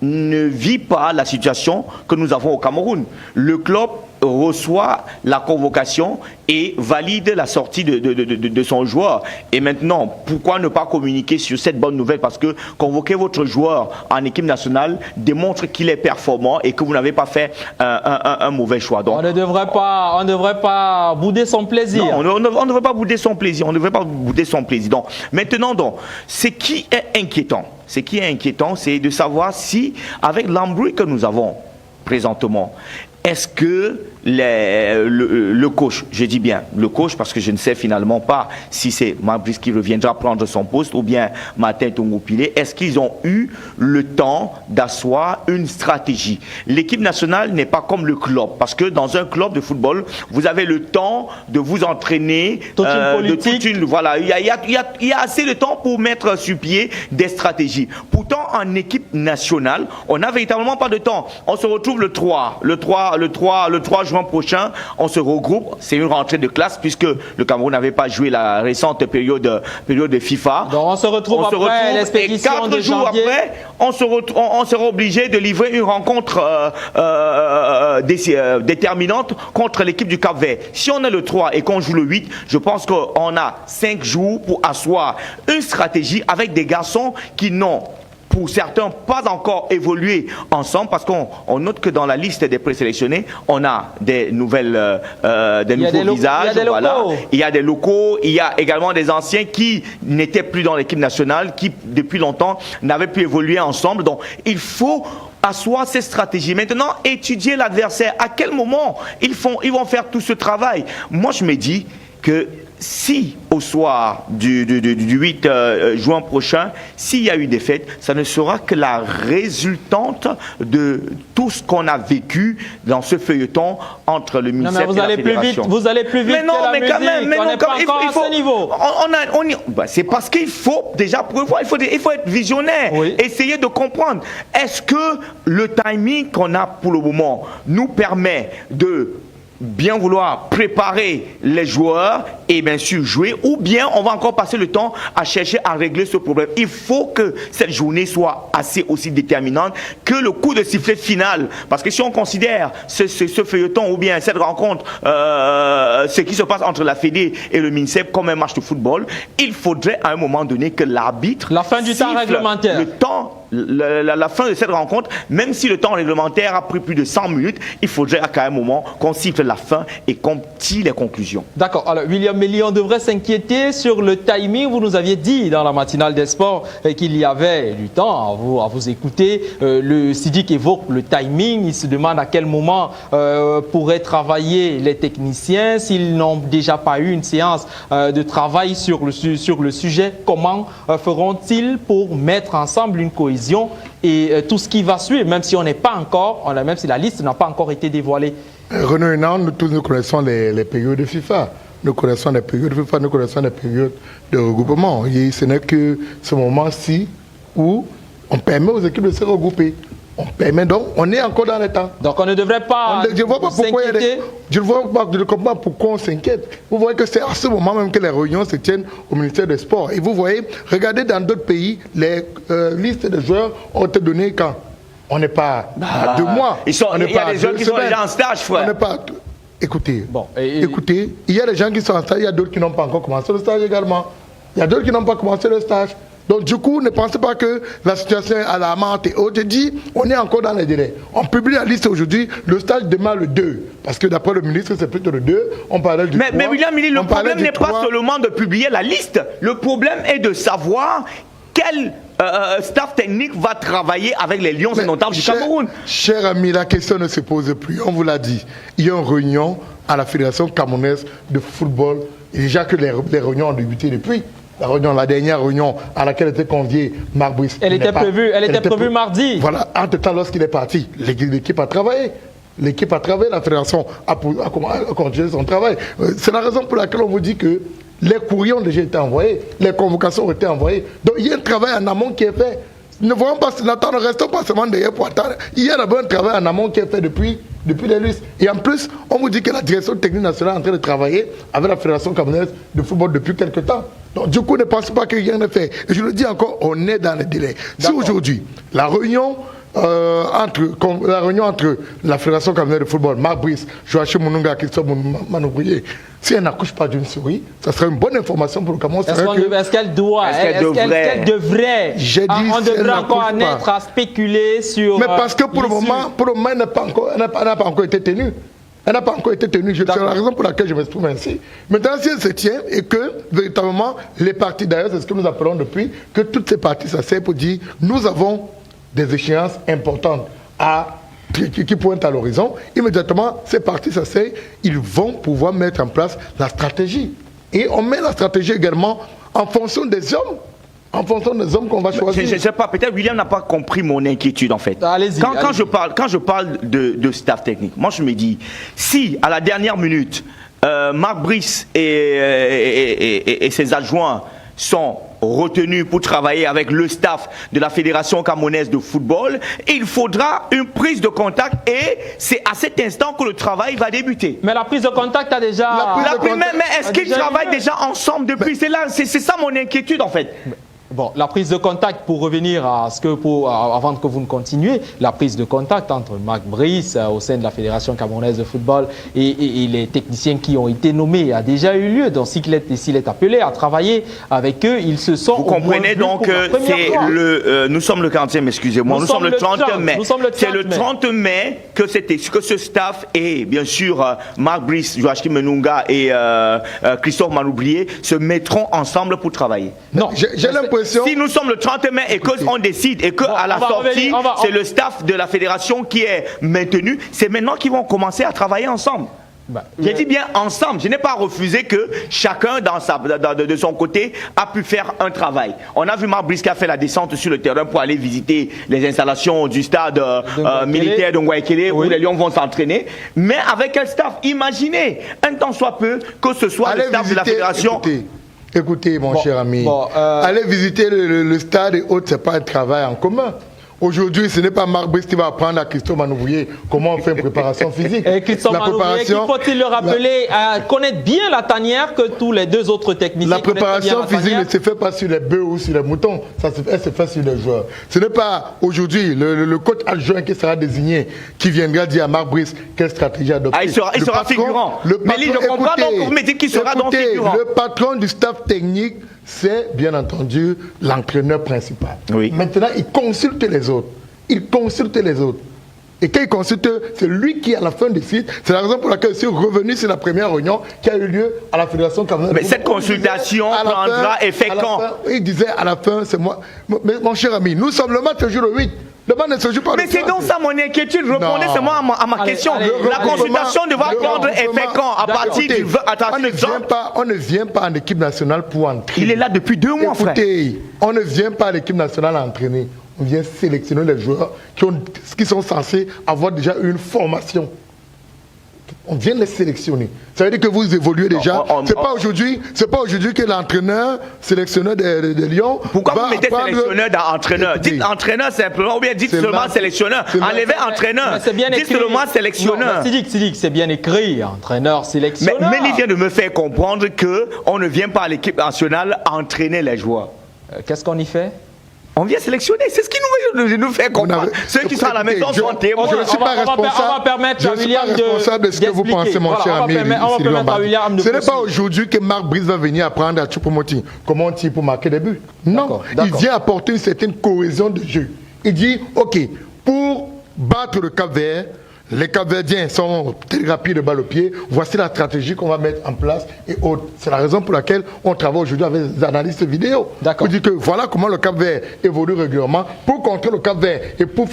ne vit pas la situation que nous avons au Cameroun. Le club reçoit la convocation et valide la sortie de son joueur. Et maintenant, pourquoi ne pas communiquer sur cette bonne nouvelle? Parce que convoquer votre joueur en équipe nationale démontre qu'il est performant et que vous n'avez pas fait un mauvais choix. Donc, on ne devrait pas bouder son plaisir. Non, on ne devrait pas bouder son plaisir. On ne devrait pas bouder son plaisir. Donc, maintenant, ce qui est inquiétant, c'est de savoir si, avec l'embrouille que nous avons présentement, est-ce que le coach, je dis bien le coach parce que je ne sais finalement pas si c'est Marc Brice qui reviendra prendre son poste ou bien Martin Tongo-Pilé, est-ce qu'ils ont eu le temps d'asseoir une stratégie? L'équipe nationale n'est pas comme le club, parce que dans un club de football, vous avez le temps de vous entraîner, voilà, il y a assez de temps pour mettre sur pied des stratégies. Pourtant, en équipe nationale, on n'a véritablement pas de temps. On se retrouve le 3 juin prochain, on se regroupe, c'est une rentrée de classe puisque le Cameroun n'avait pas joué la récente période de FIFA. Donc on se retrouve après l'expédition de janvier. 4 jours après, on sera obligé de livrer une rencontre déterminante contre l'équipe du Cap-Vert. Si on est le 3 et qu'on joue le 8, je pense qu'on a 5 jours pour asseoir une stratégie avec des garçons qui n'ont, pour certains, pas encore évolué ensemble, parce qu'on note que dans la liste des présélectionnés, on a des nouveaux visages, il y a des locaux, il y a également des anciens qui n'étaient plus dans l'équipe nationale, qui depuis longtemps n'avaient plus évolué ensemble. Donc il faut asseoir ces stratégies. Maintenant, étudier l'adversaire. À quel moment ils vont faire tout ce travail? Moi, je me dis que si au soir du 8 juin prochain, s'il y a eu défaite, ça ne sera que la résultante de tout ce qu'on a vécu dans ce feuilleton entre le ministère et la fédération. Vous allez plus vite mais non, que la mais quand même, musique. On n'est pas encore à ce niveau. C'est parce qu'il faut déjà prévoir, il faut être visionnaire, essayer de comprendre. Est-ce que le timing qu'on a pour le moment nous permet de bien vouloir préparer les joueurs et bien sûr jouer, ou bien on va encore passer le temps à chercher à régler ce problème. Il faut que cette journée soit assez aussi déterminante que le coup de sifflet final, parce que si on considère ce feuilleton ou bien cette rencontre, ce qui se passe entre la Fédé et le MINSEP comme un match de football, il faudrait à un moment donné que l'arbitre, la fin du temps réglementaire, la fin de cette rencontre, même si le temps réglementaire a pris plus de 100 minutes, il faudrait qu'à un moment qu'on siffle la fin et qu'on tire les conclusions. D'accord. Alors, William Méli, on devrait s'inquiéter sur le timing. Vous nous aviez dit dans la matinale des sports qu'il y avait du temps à vous écouter. Le Sidic évoque le timing. Il se demande à quel moment pourraient travailler les techniciens. S'ils n'ont déjà pas eu une séance de travail sur le sujet, comment feront-ils pour mettre ensemble une cohésion et tout ce qui va suivre, même si on n'est pas encore, même si la liste n'a pas encore été dévoilée? Renaud Hénan, nous tous nous connaissons les périodes de FIFA. Nous connaissons les périodes de FIFA, nous connaissons les périodes de regroupement. Et ce n'est que ce moment-ci où on permet aux équipes de se regrouper. On permet donc, on est encore dans le temps. Donc on ne devrait pas je ne vois pas pourquoi je ne comprends pas pourquoi on s'inquiète. Vous voyez que c'est à ce moment même que les réunions se tiennent au ministère des Sports. Et vous voyez, regardez dans d'autres pays, les listes de joueurs ont été données quand on n'est pas à 2 mois. Il y a des gens qui sont déjà en stage, frère. On n'est pas. Écoutez, il y a des gens qui sont en stage, il y a d'autres qui n'ont pas encore commencé le stage également. Il y a d'autres qui n'ont pas commencé le stage. Donc du coup, ne pensez pas que la situation est alarmante et autres. Je dis, on est encore dans les délais. On publie la liste aujourd'hui, le stage démarre le 2. Parce que d'après le ministre, c'est plutôt le 2. On parlait du 3. Mais William Milly, le problème n'est pas seulement de publier la liste. Le problème est de savoir quel staff technique va travailler avec les Lions indomptables du Cameroun. Cher ami, la question ne se pose plus. On vous l'a dit. Il y a une réunion à la Fédération camerounaise de football. Et déjà que les réunions ont débuté depuis. La dernière réunion à laquelle était convié Marc Brice. Elle était prévue mardi. Voilà, entre-temps, lorsqu'il est parti, l'équipe a travaillé. L'équipe a travaillé, la fédération a continué son travail. C'est la raison pour laquelle on vous dit que les courriers ont déjà été envoyés, les convocations ont été envoyées. Donc il y a un travail en amont qui est fait. Ne restons pas seulement derrière pour attendre. Il y a d'abord un travail en amont qui est fait depuis les listes. Et en plus, on vous dit que la direction technique nationale est en train de travailler avec la Fédération camerounaise de football depuis quelques temps. Donc du coup, ne pensez pas qu'il y a rien à faire. Et je le dis encore, on est dans les délais. Si aujourd'hui, la réunion entre la Fédération camerounaise de football, Marc Brice, Joachim Mununga, Christophe Manoubrier, si elle n'accouche pas d'une souris, ça serait une bonne information pour le Cameroun. Est-ce qu'elle devrait on devrait encore en être à spéculer sur... Mais parce que pour le moment, elle n'a pas encore été tenue. Elle n'a pas encore été tenue. C'est la raison pour laquelle je m'exprime ainsi. Maintenant, si elle se tient et que, véritablement, les partis, d'ailleurs, c'est ce que nous appelons depuis, que toutes ces parties s'asseyent pour dire, nous avons des échéances importantes qui pointent à l'horizon. Immédiatement, ces partis s'asseyent, ils vont pouvoir mettre en place la stratégie. Et on met la stratégie également en fonction des hommes. En fonction des hommes qu'on va choisir. Je ne sais pas, peut-être William n'a pas compris mon inquiétude en fait. Allez-y. Quand je parle de staff technique, moi je me dis, si à la dernière minute, Marc Brice et ses adjoints sont retenus pour travailler avec le staff de la Fédération camerounaise de football, il faudra une prise de contact et c'est à cet instant que le travail va débuter. Mais la prise de contact a déjà... Mais est-ce qu'ils travaillent déjà ensemble depuis? C'est ça mon inquiétude en fait. Bon, la prise de contact, pour revenir à ce que, avant que vous ne continuiez, la prise de contact entre Marc Brice au sein de la Fédération camerounaise de football et les techniciens qui ont été nommés a déjà eu lieu. Donc, s'il est appelé à travailler avec eux, ils se sont... Vous comprenez donc que nous sommes le 40e, excusez-moi, nous sommes le 30 mai. C'est le 30 mai que ce staff et bien sûr Marc Brice, Joachim Menunga et Christophe Manoubrier se mettront ensemble pour travailler. Non, j'ai l'impression... Si nous sommes le 30 mai et qu'on décide et qu'à la sortie, c'est le staff de la fédération qui est maintenu, c'est maintenant qu'ils vont commencer à travailler ensemble. J'ai dit bien ensemble, je n'ai pas refusé que chacun de son côté a pu faire un travail. On a vu Marc Brice qui a fait la descente sur le terrain pour aller visiter les installations du stade militaire de Ngouaikele où les Lions vont s'entraîner. Mais avec quel staff? Imaginez, un temps soit peu, que ce soit le staff de la fédération... Écoutez, mon cher ami, aller visiter le stade et autres, ce n'est pas un travail en commun. Aujourd'hui, ce n'est pas Marc Brice qui va apprendre à Christophe Manoubrier comment on fait une préparation physique. Et Christophe Manoubrier, qu'il faut-il le rappeler, connaître bien la tanière que tous les deux autres techniciens. La préparation physique ne se fait pas sur les bœufs ou sur les moutons, elle se fait sur les joueurs. Ce n'est pas aujourd'hui le coach adjoint qui sera désigné qui viendra dire à Marc Brice quelle stratégie adopter. Il sera figurant. Mais il ne comprend pas, donc vous me dites qu'il sera donc figurant. Le patron du staff technique, c'est bien entendu l'entraîneur principal. Oui. Maintenant, il consulte les autres. Et quand il consulte, c'est lui qui, à la fin, décide. C'est la raison pour laquelle je suis revenu sur la première réunion qui a eu lieu à la Fédération camerounaise. Mais cette consultation prendra effet quand? Il disait à la fin, c'est moi. Mais mon cher ami, nous sommes le match jour le 8. Le match ne se joue pas. Mais c'est donc ça mon inquiétude. Répondez seulement à ma question. La consultation devra prendre effet quand? À partir du 20. On ne vient pas en équipe nationale pour entraîner. Il est là depuis 2 mois, frère. Écoutez, on ne vient pas en équipe nationale à entraîner. On vient sélectionner les joueurs qui sont censés avoir déjà une formation. On vient les sélectionner. Ça veut dire que vous évoluez déjà. C'est pas aujourd'hui que l'entraîneur, sélectionneur des Lions. Pourquoi vous mettez sélectionneur dans entraîneur? Dites entraîneur simplement, ou bien dites seulement sélectionneur. Enlevez entraîneur. Dites seulement sélectionneur. Sidik, c'est bien écrit, entraîneur, sélectionneur. Mais il vient de me faire comprendre qu'on ne vient pas à l'équipe nationale entraîner les joueurs. Qu'est-ce qu'on y fait? On vient sélectionner, c'est ce qui nous fait comprendre. Ceux qui sont à la maison sont témoins. Je ne suis pas responsable de ce que vous pensez, mon cher ami. Ce n'est pas aujourd'hui que Marc Brice va venir apprendre à Choupo-Moting comment on tire pour marquer des buts. Non, il vient apporter une certaine cohésion de jeu. Il dit, ok, pour battre le Cap-Vert, les Cap-Verdiens sont très rapides de balle au pied. Voici la stratégie qu'on va mettre en place et autres. C'est la raison pour laquelle on travaille aujourd'hui avec des analystes vidéo. Pour dire que voilà comment le Cap-Vert évolue régulièrement. Pour contrer le Cap-Vert et pour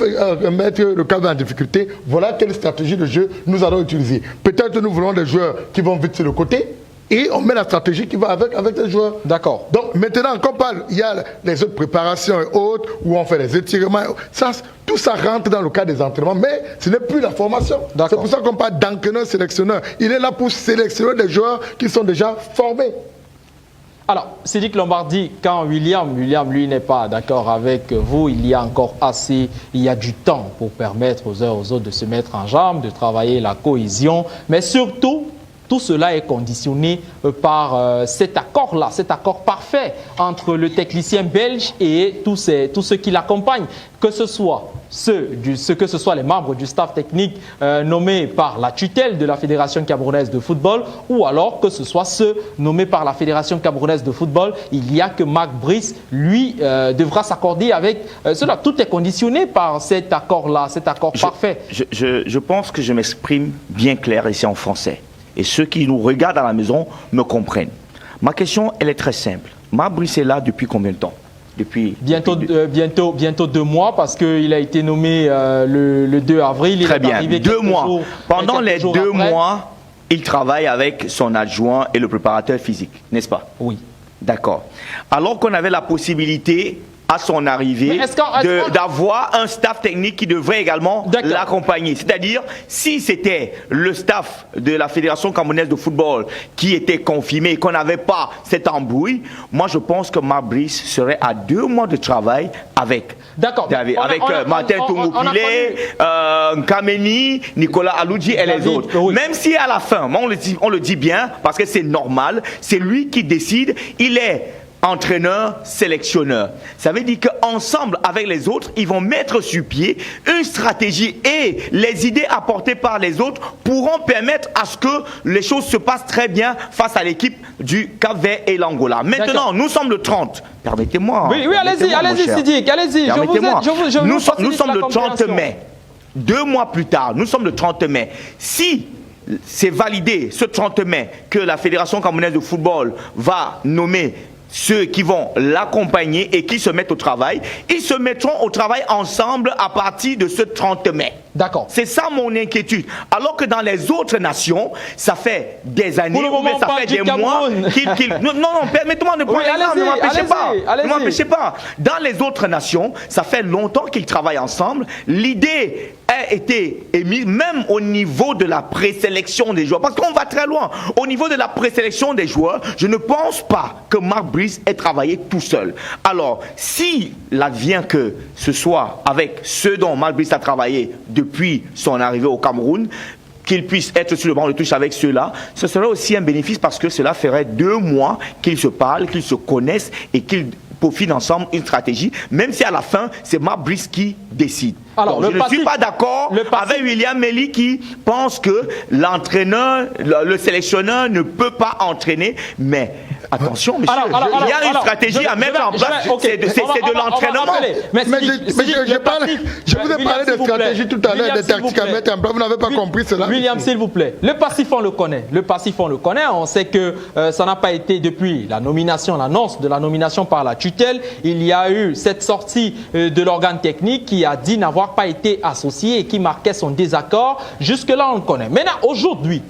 mettre le Cap-Vert en difficulté, voilà quelle stratégie de jeu nous allons utiliser. Peut-être nous voulons des joueurs qui vont vite sur le côté. Et on met la stratégie qui va avec les joueurs. D'accord. Donc maintenant, quand on parle, il y a les autres préparations et autres, où on fait les étirements. Ça, tout ça rentre dans le cadre des entraînements, mais ce n'est plus la formation. C'est pour ça qu'on parle d'entraîneur-sélectionneur. Il est là pour sélectionner des joueurs qui sont déjà formés. Alors, Sidiki Lombardi, quand William, lui, n'est pas d'accord avec vous, il y a encore il y a du temps pour permettre aux uns aux autres de se mettre en jambe, de travailler la cohésion, mais surtout, tout cela est conditionné par cet accord-là, cet accord parfait entre le technicien belge et tous ceux qui l'accompagnent, que ce soit les membres du staff technique nommés par la tutelle de la Fédération camerounaise de football ou alors que ce soit ceux nommés par la Fédération camerounaise de football. Il n'y a que Marc Brice, lui, devra s'accorder avec cela. Tout est conditionné par cet accord-là, cet accord parfait. Je pense que je m'exprime bien clair ici en français. Et ceux qui nous regardent à la maison me comprennent. Ma question, elle est très simple. Marc Brice est là depuis combien de temps? Bientôt 2 mois parce qu'il a été nommé le 2 avril. Très bien, 2 mois. Pendant les 2 mois, il travaille avec son adjoint et le préparateur physique, n'est-ce pas? Oui. D'accord. Alors qu'on avait la possibilité à son arrivée d'avoir un staff technique qui devrait également l'accompagner. C'est-à-dire, si c'était le staff de la Fédération camerounaise de football qui était confirmé et qu'on n'avait pas cette embrouille, moi je pense que Marc Brice serait à 2 mois de travail avec Martin Tongopile, Kameni, Nicolas Aloudji et les autres. Oui. Même si à la fin, on le dit bien, parce que c'est normal, c'est lui qui décide, il est entraîneur, sélectionneur. Ça veut dire qu'ensemble avec les autres, ils vont mettre sur pied une stratégie et les idées apportées par les autres pourront permettre à ce que les choses se passent très bien face à l'équipe du Cap-Vert et l'Angola. Maintenant, nous sommes le 30. Permettez-moi. Oui, allez-y, Sidiki, allez-y. Nous sommes le 30 mai. 2 mois plus tard, nous sommes le 30 mai. Si c'est validé ce 30 mai que la Fédération camerounaise de football va nommer ceux qui vont l'accompagner et qui se mettent au travail, ils se mettront au travail ensemble à partir de ce 30 mai. D'accord. C'est ça mon inquiétude. Alors que dans les autres nations, ça fait des années, ça fait des mois Non, permettez-moi de prendre l'exemple, ne m'empêchez pas. Dans les autres nations, ça fait longtemps qu'ils travaillent ensemble. L'idée a été émise même au niveau de la présélection des joueurs. Parce qu'on va très loin. Au niveau de la présélection des joueurs, je ne pense pas que Marc Brice ait travaillé tout seul. Alors, s'il advient que ce soit avec ceux dont Marc Brice a travaillé depuis son arrivée au Cameroun, qu'il puisse être sur le banc de touche avec ceux-là, ce serait aussi un bénéfice parce que cela ferait 2 mois qu'ils se parlent, qu'ils se connaissent et qu'ils peaufinent ensemble une stratégie, même si à la fin, c'est Marc Brice qui décide. Alors, je ne suis pas d'accord avec William Meli qui pense que l'entraîneur, le sélectionneur ne peut pas entraîner, mais attention, monsieur, il y a une stratégie à mettre en place, c'est de l'entraînement. Je vous ai parlé de stratégie tout à l'heure, de tactiques à mettre en place, vous n'avez pas compris cela. William, s'il vous plaît, le passif, on le connaît. Le passif, on le connaît. On sait que ça n'a pas été depuis la nomination, l'annonce de la nomination par la tutelle. Il y a eu cette sortie de l'organe technique qui a dit n'avoir pas été associé et qui marquait son désaccord. Jusque-là, on le connaît. Maintenant, aujourd'hui,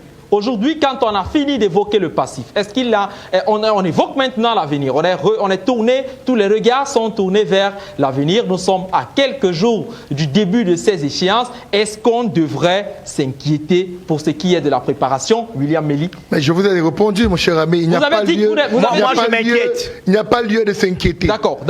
quand on a fini d'évoquer le passif, est-ce qu'il a, on évoque maintenant l'avenir. On est tourné, tous les regards sont tournés vers l'avenir. Nous sommes à quelques jours du début de ces échéances. Est-ce qu'on devrait s'inquiéter pour ce qui est de la préparation, William Meli? Mais je vous ai répondu, mon cher ami. Il n'y a pas lieu de s'inquiéter. D'accord.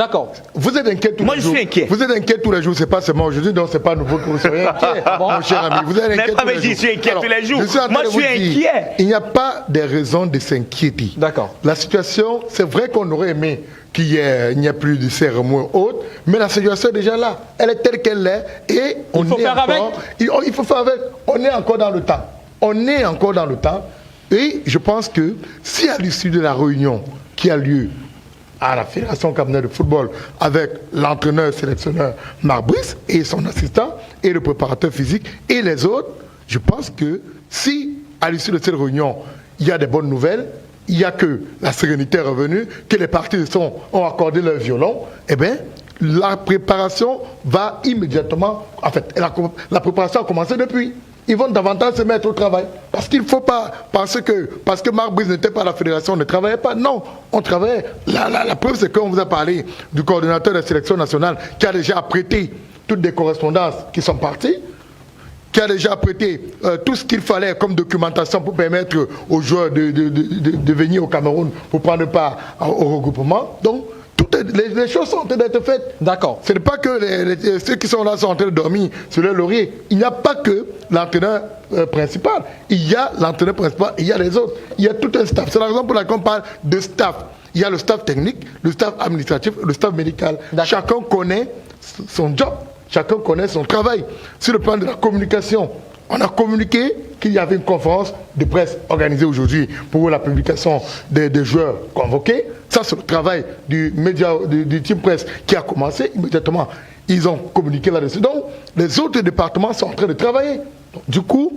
Vous êtes inquiet tous les jours. Moi, je suis inquiet. Vous êtes inquiet tous les jours. C'est pas seulement aujourd'hui, donc c'est pas nouveau que vous soyez inquiet, mon cher ami. Vous êtes inquiet tous les jours. Je suis inquiet tous les jours. Moi, je suis inquiet. Il n'y a pas de raison de s'inquiéter. D'accord. La situation, c'est vrai qu'on aurait aimé qu'il n'y ait plus de cérémonie haute, mais la situation est déjà là. Elle est telle qu'elle est et il faut faire avec. Il faut faire avec. On est encore dans le temps. On est encore dans le temps. Et je pense que si à l'issue de la réunion qui a lieu à la Fédération camerounaise de football avec l'entraîneur sélectionneur Marc Brice et son assistant et le préparateur physique et les autres, je pense que si à l'issue de cette réunion il y a des bonnes nouvelles, il n'y a que la sérénité est revenue, que les parties ont accordé leur violon, eh bien, la préparation va immédiatement, en fait, la préparation a commencé depuis. Ils vont davantage se mettre au travail. Parce qu'il ne faut pas penser que, parce que Marc Brice n'était pas à la fédération, on ne travaillait pas. Non, on travaillait. La preuve, c'est qu'on vous a parlé du coordonnateur de la sélection nationale qui a déjà prêté toutes les correspondances qui sont parties, qui a déjà prêté tout ce qu'il fallait comme documentation pour permettre aux joueurs de venir au Cameroun pour prendre part au regroupement. Donc, toutes les choses sont en train d'être faites. D'accord. Ce n'est pas que ceux qui sont là sont en train de dormir sur leur laurier. Il n'y a pas que l'entraîneur principal. Il y a l'entraîneur principal, il y a les autres. Il y a tout un staff. C'est la raison pour laquelle on parle de staff. Il y a le staff technique, le staff administratif, le staff médical. Chacun connaît son job. Chacun connaît son travail. Sur le plan de la communication, on a communiqué qu'il y avait une conférence de presse organisée aujourd'hui pour la publication des joueurs convoqués. Ça, c'est le travail du média, du team presse qui a commencé immédiatement. Ils ont communiqué là-dessus. Donc, les autres départements sont en train de travailler. Donc, du coup,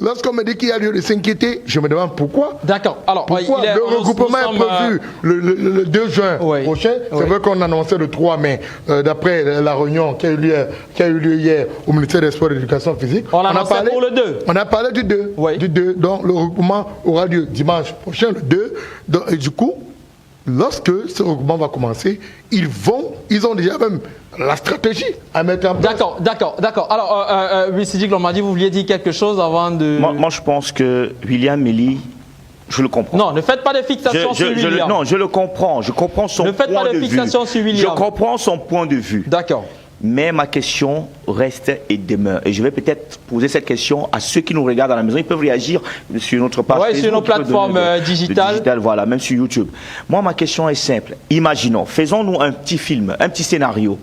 lorsqu'on me dit qu'il y a lieu de s'inquiéter, je me demande pourquoi. D'accord. Alors, pourquoi le regroupement est prévu le 2 juin prochain. C'est vrai qu'on annonçait le 3 mai, d'après la réunion qui a eu lieu hier au ministère des Sports et de l'Éducation physique. On a parlé pour le 2. On a parlé du 2. Oui. Du 2. Donc, le regroupement aura lieu dimanche prochain, le 2. Donc, et du coup, lorsque ce regroupement va commencer, ils ont déjà même la stratégie à mettre en place. D'accord. Alors, Sidik Lomadi, vous vouliez dire quelque chose avant de... Moi, je pense que William Meli, je le comprends. Non, ne faites pas de fixation sur William. Non, je le comprends. Je comprends son point de vue. Ne faites pas de fixation sur William. Je comprends son point de vue. D'accord. Mais ma question reste et demeure. Et je vais peut-être poser cette question à ceux qui nous regardent à la maison. Ils peuvent réagir sur notre page Facebook, sur nos plateformes digitales. Voilà, même sur YouTube. Moi, ma question est simple. Imaginons, faisons-nous un petit film, un petit scénario,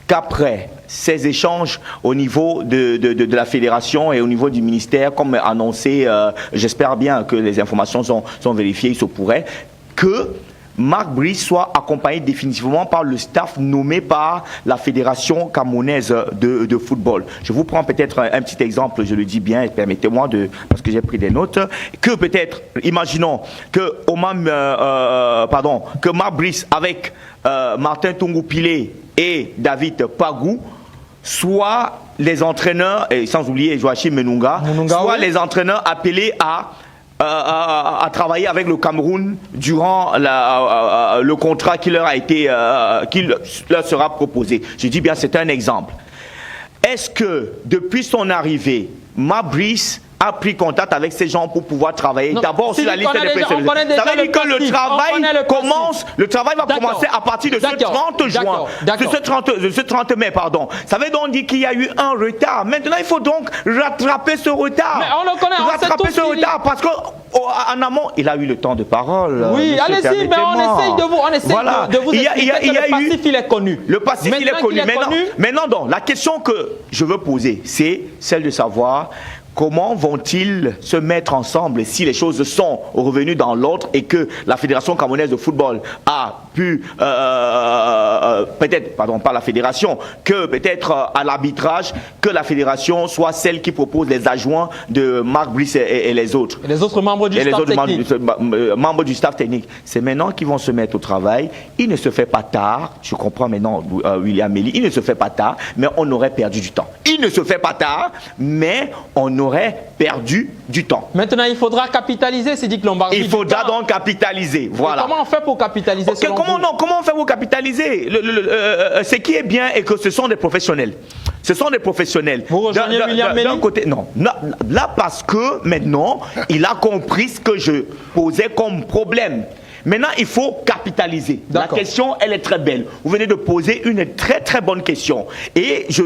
qu'après ces échanges au niveau de la fédération et au niveau du ministère, comme annoncé, j'espère bien que les informations sont vérifiées, il se pourrait, que Marc Brice soit accompagné définitivement par le staff nommé par la Fédération camerounaise de football. Je vous prends peut-être un petit exemple, je le dis bien, permettez-moi parce que j'ai pris des notes, que peut-être, imaginons que que Marc Brice avec Martin Tongo-Pilé et David Pagou soit les entraîneurs, et sans oublier Joachim Menunga, soit les entraîneurs appelés à travailler avec le Cameroun durant le contrat qui leur sera proposé. Je dis bien, c'est un exemple. Est-ce que depuis son arrivée, Marc Brice a pris contact avec ces gens pour pouvoir travailler d'abord sur la liste des présélections? Ça veut dire que le travail va commencer à partir de ce 30 juin, de ce 30 mai, pardon. Ça veut donc dire qu'il y a eu un retard. Maintenant, il faut donc rattraper ce retard. Mais on le connaît, rattraper ce retard parce qu'en amont, il a eu le temps de parole. Oui, allez-y, mais on essaye de vous expliquer que le passif, il est connu. Le passif, il est connu. Maintenant, donc, la question que je veux poser, c'est celle de savoir comment vont-ils se mettre ensemble si les choses sont revenues dans l'ordre et que la Fédération camerounaise de football a pu, peut-être, pardon, pas la Fédération, que peut-être à l'arbitrage, que la Fédération soit celle qui propose les adjoints de Marc Brice et les autres. Et les autres membres du staff technique. Membres du staff technique. C'est maintenant qu'ils vont se mettre au travail. Il ne se fait pas tard. Je comprends maintenant William Meli. Il ne se fait pas tard, mais on aurait perdu du temps. Il ne se fait pas tard, mais on aurait perdu du temps. Maintenant, il faudra capitaliser, c'est dit que Lombardi. Il faudra donc capitaliser, voilà. Et comment on fait pour capitaliser comment on fait pour capitaliser? Ce qui est bien est que ce sont des professionnels. Ce sont des professionnels. Vous rejoignez William Meli? D'un côté, non. Là, parce que maintenant, il a compris ce que je posais comme problème. Maintenant, il faut capitaliser. La question, elle est très belle. Vous venez de poser une très très bonne question. Et je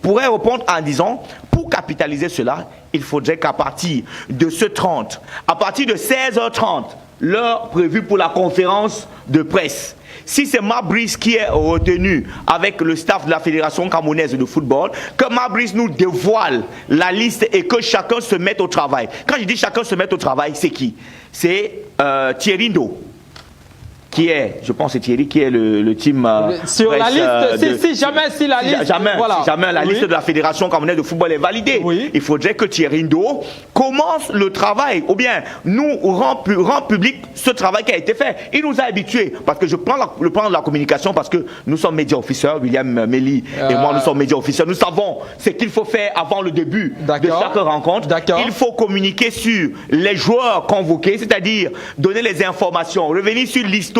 pourrais répondre en disant, pour capitaliser cela, il faudrait qu'à partir de ce 30, à partir de 16h30, l'heure prévue pour la conférence de presse. Si c'est Marbrice qui est retenu avec le staff de la Fédération camerounaise de football, que Marbrice nous dévoile la liste et que chacun se mette au travail. Quand je dis chacun se mette au travail, c'est qui? C'est Thierry Ndo, qui est, je pense c'est Thierry qui est le team sur la liste, si jamais la liste de la Fédération camerounaise de football est validée, il faudrait que Thierry Ndo commence le travail, ou bien nous rend public ce travail qui a été fait. Il nous a habitués, parce que je prends le plan de la communication, parce que nous sommes médias officiels, William Meli et moi nous sommes médias officiels, nous savons ce qu'il faut faire avant le début de chaque rencontre. Il faut communiquer sur les joueurs convoqués, c'est-à-dire donner les informations, revenir sur l'histoire,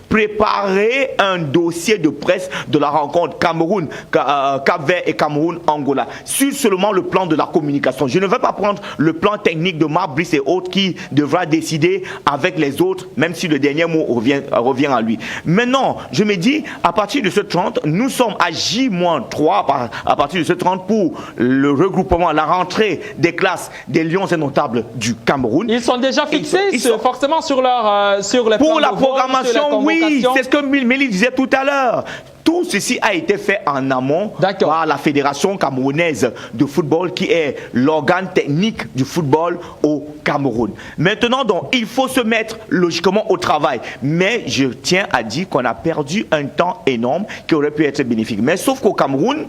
préparer un dossier de presse de la rencontre Cameroun, Cap-Vert et Cameroun-Angola sur seulement le plan de la communication. Je ne vais pas prendre le plan technique de Marbrice et autres qui devra décider avec les autres, même si le dernier mot revient à lui. Maintenant, je me dis, à partir de ce 30, nous sommes à J-3 à partir de ce 30 pour le regroupement, la rentrée des classes des Lions et Notables du Cameroun. Ils sont déjà fixés forcément sur les plans pour la de programmation. Oui, c'est ce que Mélie disait tout à l'heure. Tout ceci a été fait en amont par la Fédération camerounaise de football qui est l'organe technique du football au Cameroun. Maintenant, donc, il faut se mettre logiquement au travail. Mais je tiens à dire qu'on a perdu un temps énorme qui aurait pu être bénéfique. Mais sauf qu'au Cameroun,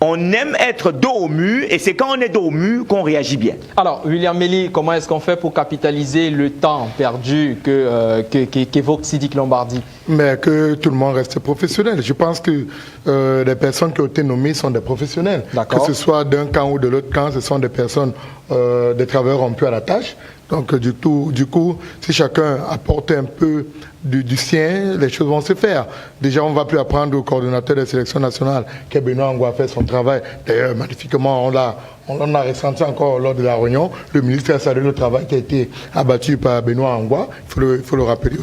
on aime être dos au mur et c'est quand on est dos au mur qu'on réagit bien. Alors, William Meli, comment est-ce qu'on fait pour capitaliser le temps perdu qu'évoque Sidiki Lombardi? Mais que tout le monde reste professionnel. Je pense que les personnes qui ont été nommées sont des professionnels. Que ce soit d'un camp ou de l'autre camp, ce sont des personnes, des travailleurs rompus à la tâche. Donc, du coup, si chacun apporte un peu du sien, les choses vont se faire. Déjà, on ne va plus apprendre au coordonnateur des sélections nationales que Benoît Angwa a fait son travail. D'ailleurs, magnifiquement, on a ressenti encore lors de la réunion. Le ministre a salué le travail qui a été abattu par Benoît Angwa. Il faut le rappeler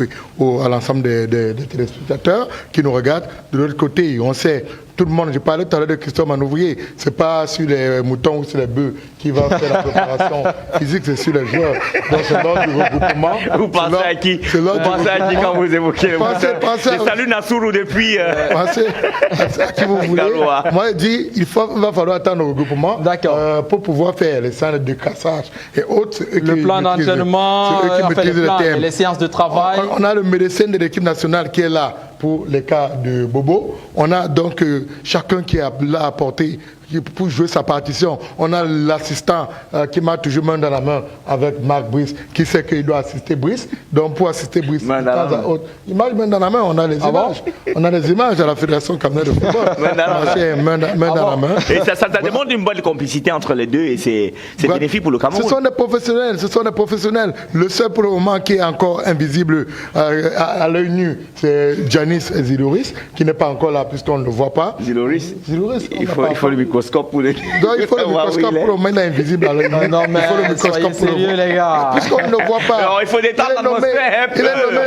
à l'ensemble des téléspectateurs qui nous regardent. De l'autre côté, on sait, tout le monde, je parlais tout à l'heure de Christophe Manouvrier, c'est pas sur les moutons ou sur les bœufs qui va faire la préparation physique, c'est sur les joueurs. Donc c'est lors du regroupement. Vous pensez à qui? Vous pensez à qui quand vous évoquez les moutons? Je salue Nassourou depuis... Pensez à qui vous voulez. Moi, je dis, il va falloir attendre le regroupement pour pouvoir faire les salles de cassage et autres. Le plan d'entraînement, les séances de travail. On a le médecin de l'équipe nationale qui est là pour les cas de Bobo. On a donc chacun qui a là apporté pour jouer sa partition. On a l'assistant qui m'a toujours main dans la main avec Marc Brice, qui sait qu'il doit assister Brice. Donc pour assister Brice, il m'a main dans la main, on a les images. On a les images à la Fédération camerounaise de football. Main dans la main. Et ça demande une bonne complicité entre les deux et c'est bénéfique pour le Cameroun. Ce sont des professionnels, Le seul pour le moment qui est encore invisible à l'œil nu, c'est Janis Zilouris, qui n'est pas encore là puisqu'on ne le voit pas. Zilouris, il faut le microscope pour le... Donc il faut le microscope pour le moment invisible à l'œil nu. Non mais soyez sérieux les gars. Puisqu'on ne le voit pas. Alors il faut détendre l'atmosphère.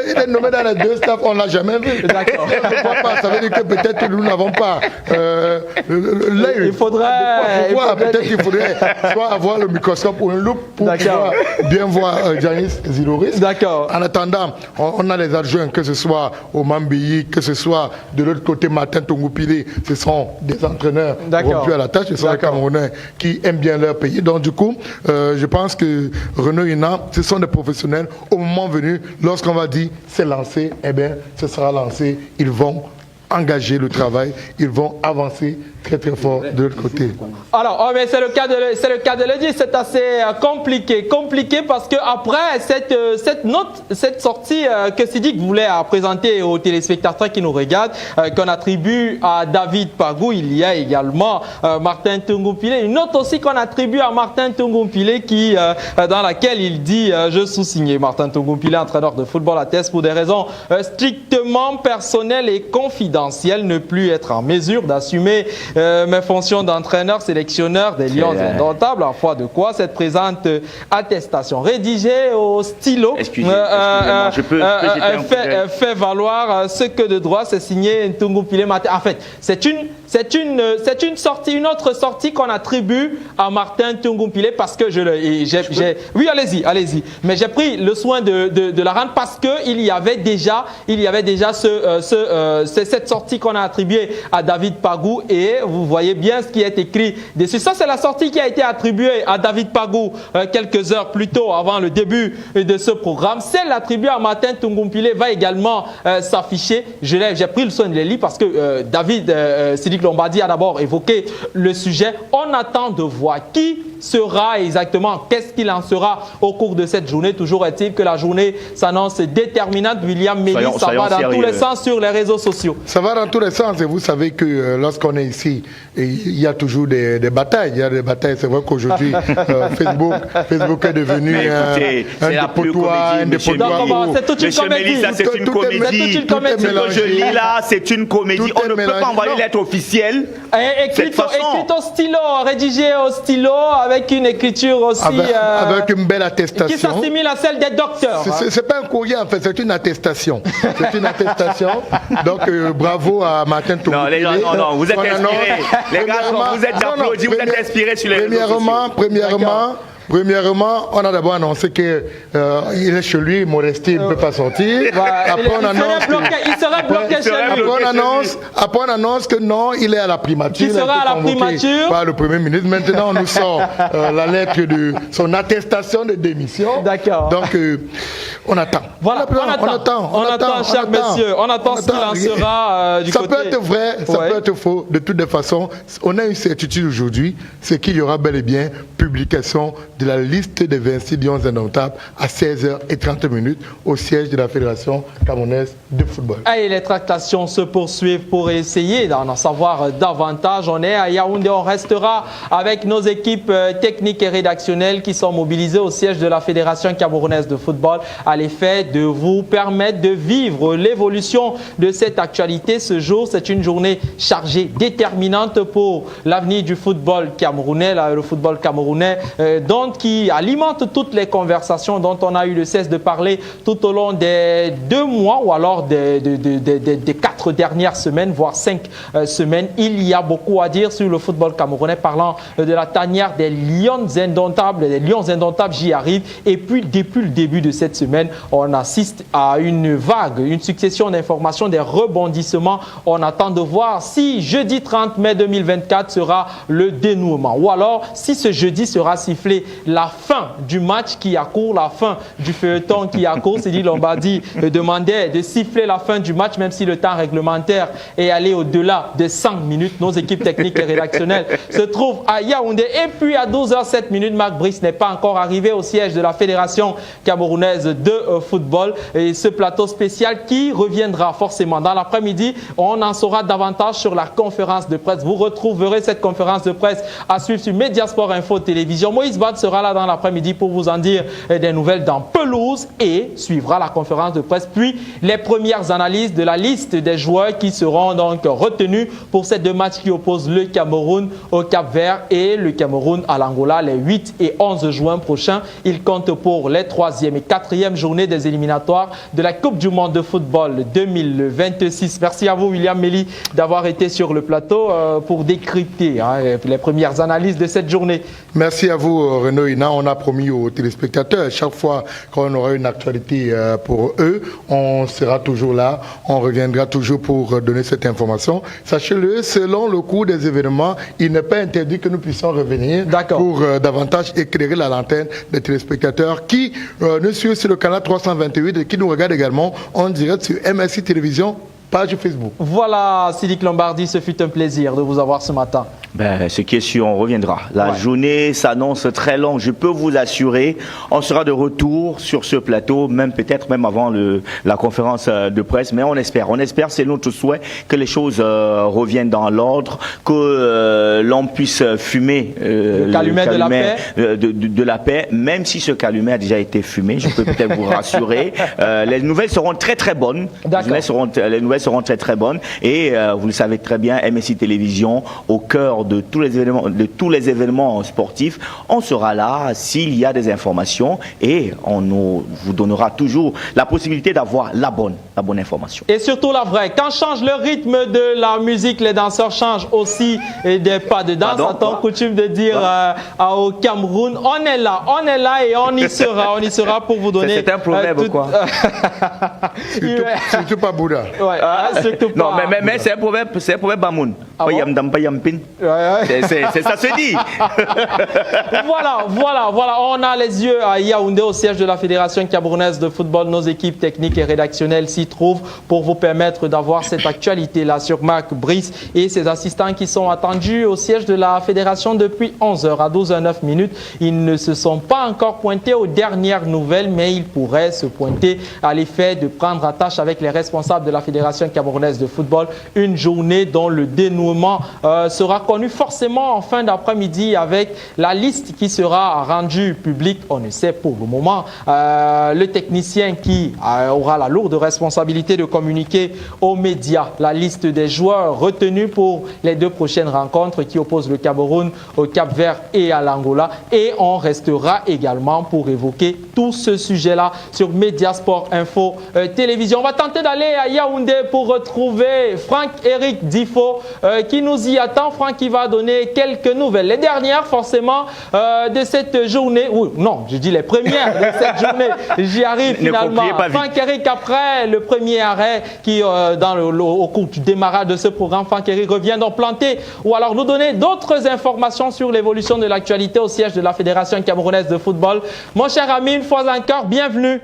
Il est nommé dans les deux staffs, on ne l'a jamais vu. D'accord. On ne le voit pas, ça veut dire que peut-être nous n'avons pas l'œil. Il faudrait... Peut-être qu'il faudrait soit avoir le microscope ou une loupe pour pouvoir bien voir Janis Zilouris. D'accord. En attendant, on a les adjoints, que ce soit au Mambiyi, que ce soit de l'autre côté Martin Tongoupilé, ce sont des entraîneurs rompus à la tâche, ce sont les Camerounais qui aiment bien leur pays. Donc du coup, je pense que Renaud Hina, ce sont des professionnels. Au moment venu, lorsqu'on va dire c'est lancé, eh bien, ce sera lancé. Ils vont engager le travail, ils vont avancer très très fort de l'autre côté. Alors, mais c'est le cas de le dire, c'est assez compliqué parce que après cette sortie que Sidiki voulait présenter aux téléspectateurs qui nous regardent, qu'on attribue à David Pagou, il y a également Martin Tongoupilé, une autre aussi qu'on attribue à Martin Tongoupilé dans laquelle il dit je sous-signais. Martin Tongoupilé, entraîneur de football, atteste pour des raisons strictement personnelles et confidentielles ne plus être en mesure d'assumer mes fonctions d'entraîneur sélectionneur des Lions indomptables, en foi de quoi cette présente attestation rédigée au stylo fait valoir ce que de droit c'est signé Tongoupilé Martin. En fait, c'est C'est une sortie, une autre sortie qu'on attribue à Martin Tungumpile parce que oui, allez-y. Mais j'ai pris le soin de la rendre parce que il y avait déjà cette sortie qu'on a attribuée à David Pagou et vous voyez bien ce qui est écrit dessus. Ça, c'est la sortie qui a été attribuée à David Pagou quelques heures plus tôt avant le début de ce programme. Celle attribuée à Martin Tungumpile va également s'afficher. J'ai pris le soin de les lire parce que David Sidiki Lombardi a d'abord évoqué le sujet. On attend de voir qui sera exactement, qu'est-ce qu'il en sera au cours de cette journée. Toujours est-il que la journée s'annonce déterminante. William Mélis, ça va dans tous les sens sur les réseaux sociaux. Ça va dans tous les sens et vous savez que lorsqu'on est ici, il y a toujours des batailles. Il y a des batailles. C'est vrai qu'aujourd'hui, Facebook est devenu un dépotoir. C'est toute une comédie. C'est une comédie. Ce que je lis là, c'est une comédie. On ne peut pas envoyer lettre officielle. Écrite au stylo, rédigée au stylo, avec une écriture aussi. Avec une belle attestation. Qui s'assimile à celle des docteurs. C'est pas un courrier en fait, c'est une attestation. C'est une attestation. Donc bravo à Martin Tungumpile. Non, vous êtes inspirés. Les gars, vous êtes applaudis, vous êtes inspirés sur les réseaux sociaux. Premièrement, on a d'abord annoncé qu'il est chez lui, Modestie ne peut pas sortir. Après, il serait bloqué chez lui. Après, on annonce que non, il est à la primature. Il sera à la primature. Par le Premier ministre. Maintenant, on nous sort la lettre de son attestation de démission. D'accord. Donc, on attend. Voilà, on attend, chers messieurs. On attend ce qu'il en sera du côté. Ça peut être vrai, ça peut être faux. De toutes les façons, on a une certitude aujourd'hui, c'est qu'il y aura bel et bien publication de la liste des 26 lions indomptables à 16h30 au siège de la Fédération camerounaise de football. Et les tractations se poursuivent pour essayer d'en savoir davantage. On est à Yaoundé, on restera avec nos équipes techniques et rédactionnelles qui sont mobilisées au siège de la Fédération camerounaise de football à l'effet de vous permettre de vivre l'évolution de cette actualité. Ce jour, c'est une journée chargée, déterminante pour l'avenir du football camerounais, le football camerounais, qui alimente toutes les conversations dont on a eu le cesse de parler tout au long des 2 mois ou alors des 4 dernières semaines, voire 5 semaines. Il y a beaucoup à dire sur le football camerounais, parlant de la tanière des lions indomptables. Les lions indomptables, j'y arrive. Et puis, depuis le début de cette semaine, on assiste à une vague, une succession d'informations, des rebondissements. On attend de voir si jeudi 30 mai 2024 sera le dénouement ou alors si ce jeudi sera sifflé la fin du match qui accourt, la fin du feuilleton qui accourt. Sidiki Lombardi demandait de siffler la fin du match, même si le temps réglementaire est allé au-delà de 5 minutes. Nos équipes techniques et rédactionnelles se trouvent à Yaoundé. Et puis à 12h07, Marc Brice n'est pas encore arrivé au siège de la Fédération camerounaise de football. Et ce plateau spécial qui reviendra forcément dans l'après-midi. On en saura davantage sur la conférence de presse. Vous retrouverez cette conférence de presse à suivre sur Mediasport Info Télévision. Moïse Bad sera là dans l'après-midi pour vous en dire des nouvelles dans pelouse et suivra la conférence de presse, puis les premières analyses de la liste des joueurs qui seront donc retenus pour ces 2 matchs qui opposent le Cameroun au Cap-Vert et le Cameroun à l'Angola les 8 et 11 juin prochains. Il compte pour les 3e et 4e journées des éliminatoires de la Coupe du Monde de football 2026. Merci à vous, William Mélis, d'avoir été sur le plateau pour décrypter les premières analyses de cette journée. Merci à vous, Renaud Ina. On a promis aux téléspectateurs, chaque fois qu'on aura une actualité pour eux, on sera toujours là, on reviendra toujours pour donner cette information. Sachez-le, selon le cours des événements, il n'est pas interdit que nous puissions revenir pour davantage éclairer la lanterne des téléspectateurs qui nous suivent sur le canal 328 et qui nous regardent également en direct sur MSI Télévision, page Facebook. Voilà, Sidiki Lombardi, ce fut un plaisir de vous avoir ce matin. Ce qui est sûr, on reviendra. La journée s'annonce très longue, je peux vous assurer. On sera de retour sur ce plateau, peut-être même avant la conférence de presse, mais on espère, c'est notre souhait que les choses reviennent dans l'ordre, que l'on puisse fumer le calumet de la paix, même si ce calumet a déjà été fumé, je peux peut-être vous rassurer. Les nouvelles seront très très bonnes. Les nouvelles seront très très bonnes et vous le savez très bien, MSI Télévision au cœur cœur de tous les événements sportifs. On sera là s'il y a des informations et on vous donnera toujours la possibilité d'avoir la bonne information. Et surtout la vraie. Quand change le rythme de la musique, les danseurs changent aussi des pas de danse. À ton coutume de dire au Cameroun, on est là et on y sera pour vous donner. C'est un proverbe quoi. Surtout pas Bouddha. Ouais, surtout pas. Non, mais c'est un proverbe Bamoun. Ah bon? C'est ça se dit. Voilà. On a les yeux à Yaoundé, au siège de la Fédération camerounaise de football. Nos équipes techniques et rédactionnelles s'y trouvent pour vous permettre d'avoir cette actualité-là sur Marc Brice et ses assistants qui sont attendus au siège de la Fédération depuis 11h à 12h09 minutes. Ils ne se sont pas encore pointés aux dernières nouvelles, mais ils pourraient se pointer à l'effet de prendre attache avec les responsables de la Fédération camerounaise de football. Une journée dont le dénouement sera connu forcément en fin d'après-midi avec la liste qui sera rendue publique. On ne sait pour le moment. Le technicien qui aura la lourde responsabilité de communiquer aux médias la liste des joueurs retenus pour les 2 prochaines rencontres qui opposent le Cameroun au Cap-Vert et à l'Angola. Et on restera également pour évoquer tout ce sujet-là sur Mediasport Info Télévision. On va tenter d'aller à Yaoundé pour retrouver Franck-Éric Difo qui nous y attend. Franck qui va donner quelques nouvelles. Les dernières forcément de cette journée. Non, je dis les premières de cette journée. J'y arrive finalement. Franck-Éric après le premier arrêt qui au cours du démarrage de ce programme, Franck-Éric revient donc planter ou alors nous donner d'autres informations sur l'évolution de l'actualité au siège de la Fédération camerounaise de football. Mon cher ami, une fois encore, bienvenue.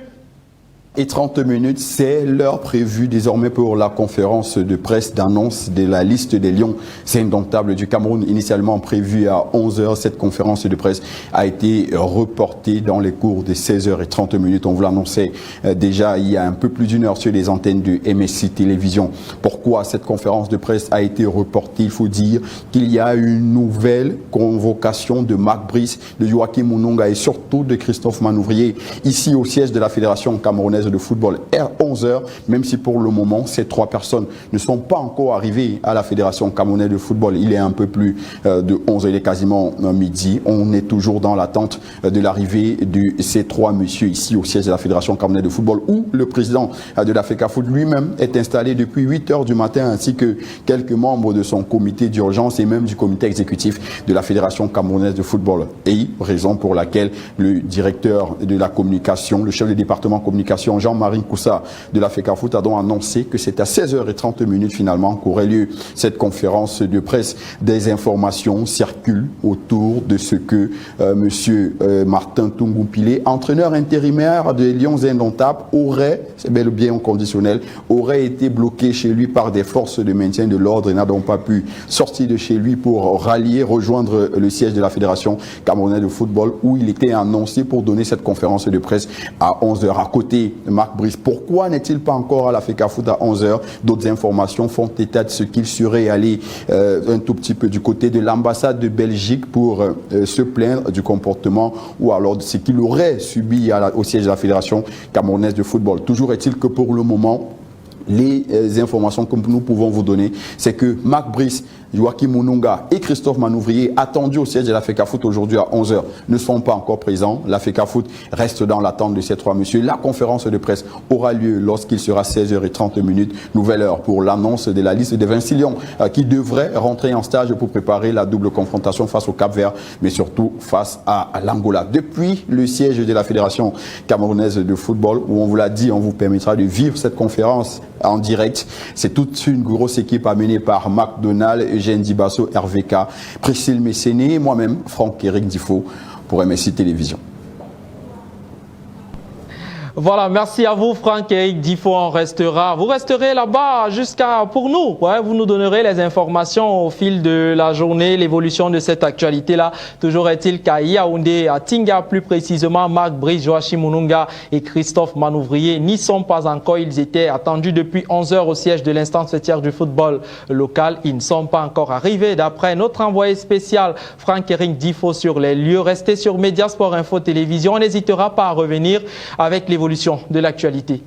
Et 30 minutes, c'est l'heure prévue désormais pour la conférence de presse d'annonce de la liste des lions indomptables du Cameroun. Initialement prévue à 11h, cette conférence de presse a été reportée dans les cours de 16h30. On vous l'annonçait déjà il y a un peu plus d'une heure sur les antennes de MSC Télévision. Pourquoi cette conférence de presse a été reportée? Il faut dire qu'il y a une nouvelle convocation de Marc Brice, de Joachim Munonga et surtout de Christophe Manouvrier ici au siège de la Fédération camerounaise de football à 11h, même si pour le moment ces 3 personnes ne sont pas encore arrivées à la Fédération camerounaise de football. Il est un peu plus de 11h, il est quasiment midi. On est toujours dans l'attente de l'arrivée de ces 3 messieurs ici au siège de la Fédération camerounaise de football où le président de la FECAFOOT lui-même est installé depuis 8h du matin ainsi que quelques membres de son comité d'urgence et même du comité exécutif de la Fédération camerounaise de football. Et raison pour laquelle le directeur de la communication, le chef du département communication Jean-Marie Koussa de la FECAFOOT a donc annoncé que c'est à 16h30 finalement qu'aurait lieu cette conférence de presse. Des informations circulent autour de ce que monsieur Martin Tungoupilé, entraîneur intérimaire des Lions indomptables, aurait, c'est bel et bien au conditionnel, aurait été bloqué chez lui par des forces de maintien de l'ordre et n'a donc pas pu sortir de chez lui pour rejoindre le siège de la Fédération camerounaise de football où il était annoncé pour donner cette conférence de presse à 11h. À côté Marc Brice, pourquoi n'est-il pas encore à la FECAFOOT à 11h? D'autres informations font état de ce qu'il serait allé un tout petit peu du côté de l'ambassade de Belgique pour se plaindre du comportement ou alors de ce qu'il aurait subi au siège de la Fédération camerounaise de football. Toujours est-il que pour le moment, les informations que nous pouvons vous donner, c'est que Marc Brice, Joachim Munonga et Christophe Manouvrier, attendus au siège de la FECAFOOT aujourd'hui à 11h, ne sont pas encore présents. La FECAFOOT reste dans l'attente de ces 3 messieurs. La conférence de presse aura lieu lorsqu'il sera 16h30. Nouvelle heure pour l'annonce de la liste des 26 lions qui devraient rentrer en stage pour préparer la double confrontation face au Cap-Vert, mais surtout face à l'Angola. Depuis le siège de la Fédération camerounaise de football, où on vous l'a dit, on vous permettra de vivre cette conférence en direct. C'est toute une grosse équipe amenée par McDonald, Eugène Dibasso, RVK, Priscille Messéné et moi-même, Franck-Éric Difo, pour MSC Télévision. Voilà, merci à vous Franck-Éric Difo, vous resterez là-bas pour nous. Ouais, vous nous donnerez les informations au fil de la journée, l'évolution de cette actualité-là. Toujours est-il qu'à Yaoundé, à Tinga plus précisément, Marc Brice, Joachim Munonga et Christophe Manouvrier n'y sont pas encore. Ils étaient attendus depuis 11h au siège de l'instance fêtière du football local. Ils ne sont pas encore arrivés. D'après notre envoyé spécial Franck-Éric Difo sur les lieux, restez sur Mediasport Info Télévision. On n'hésitera pas à revenir avec l'évolution de l'actualité.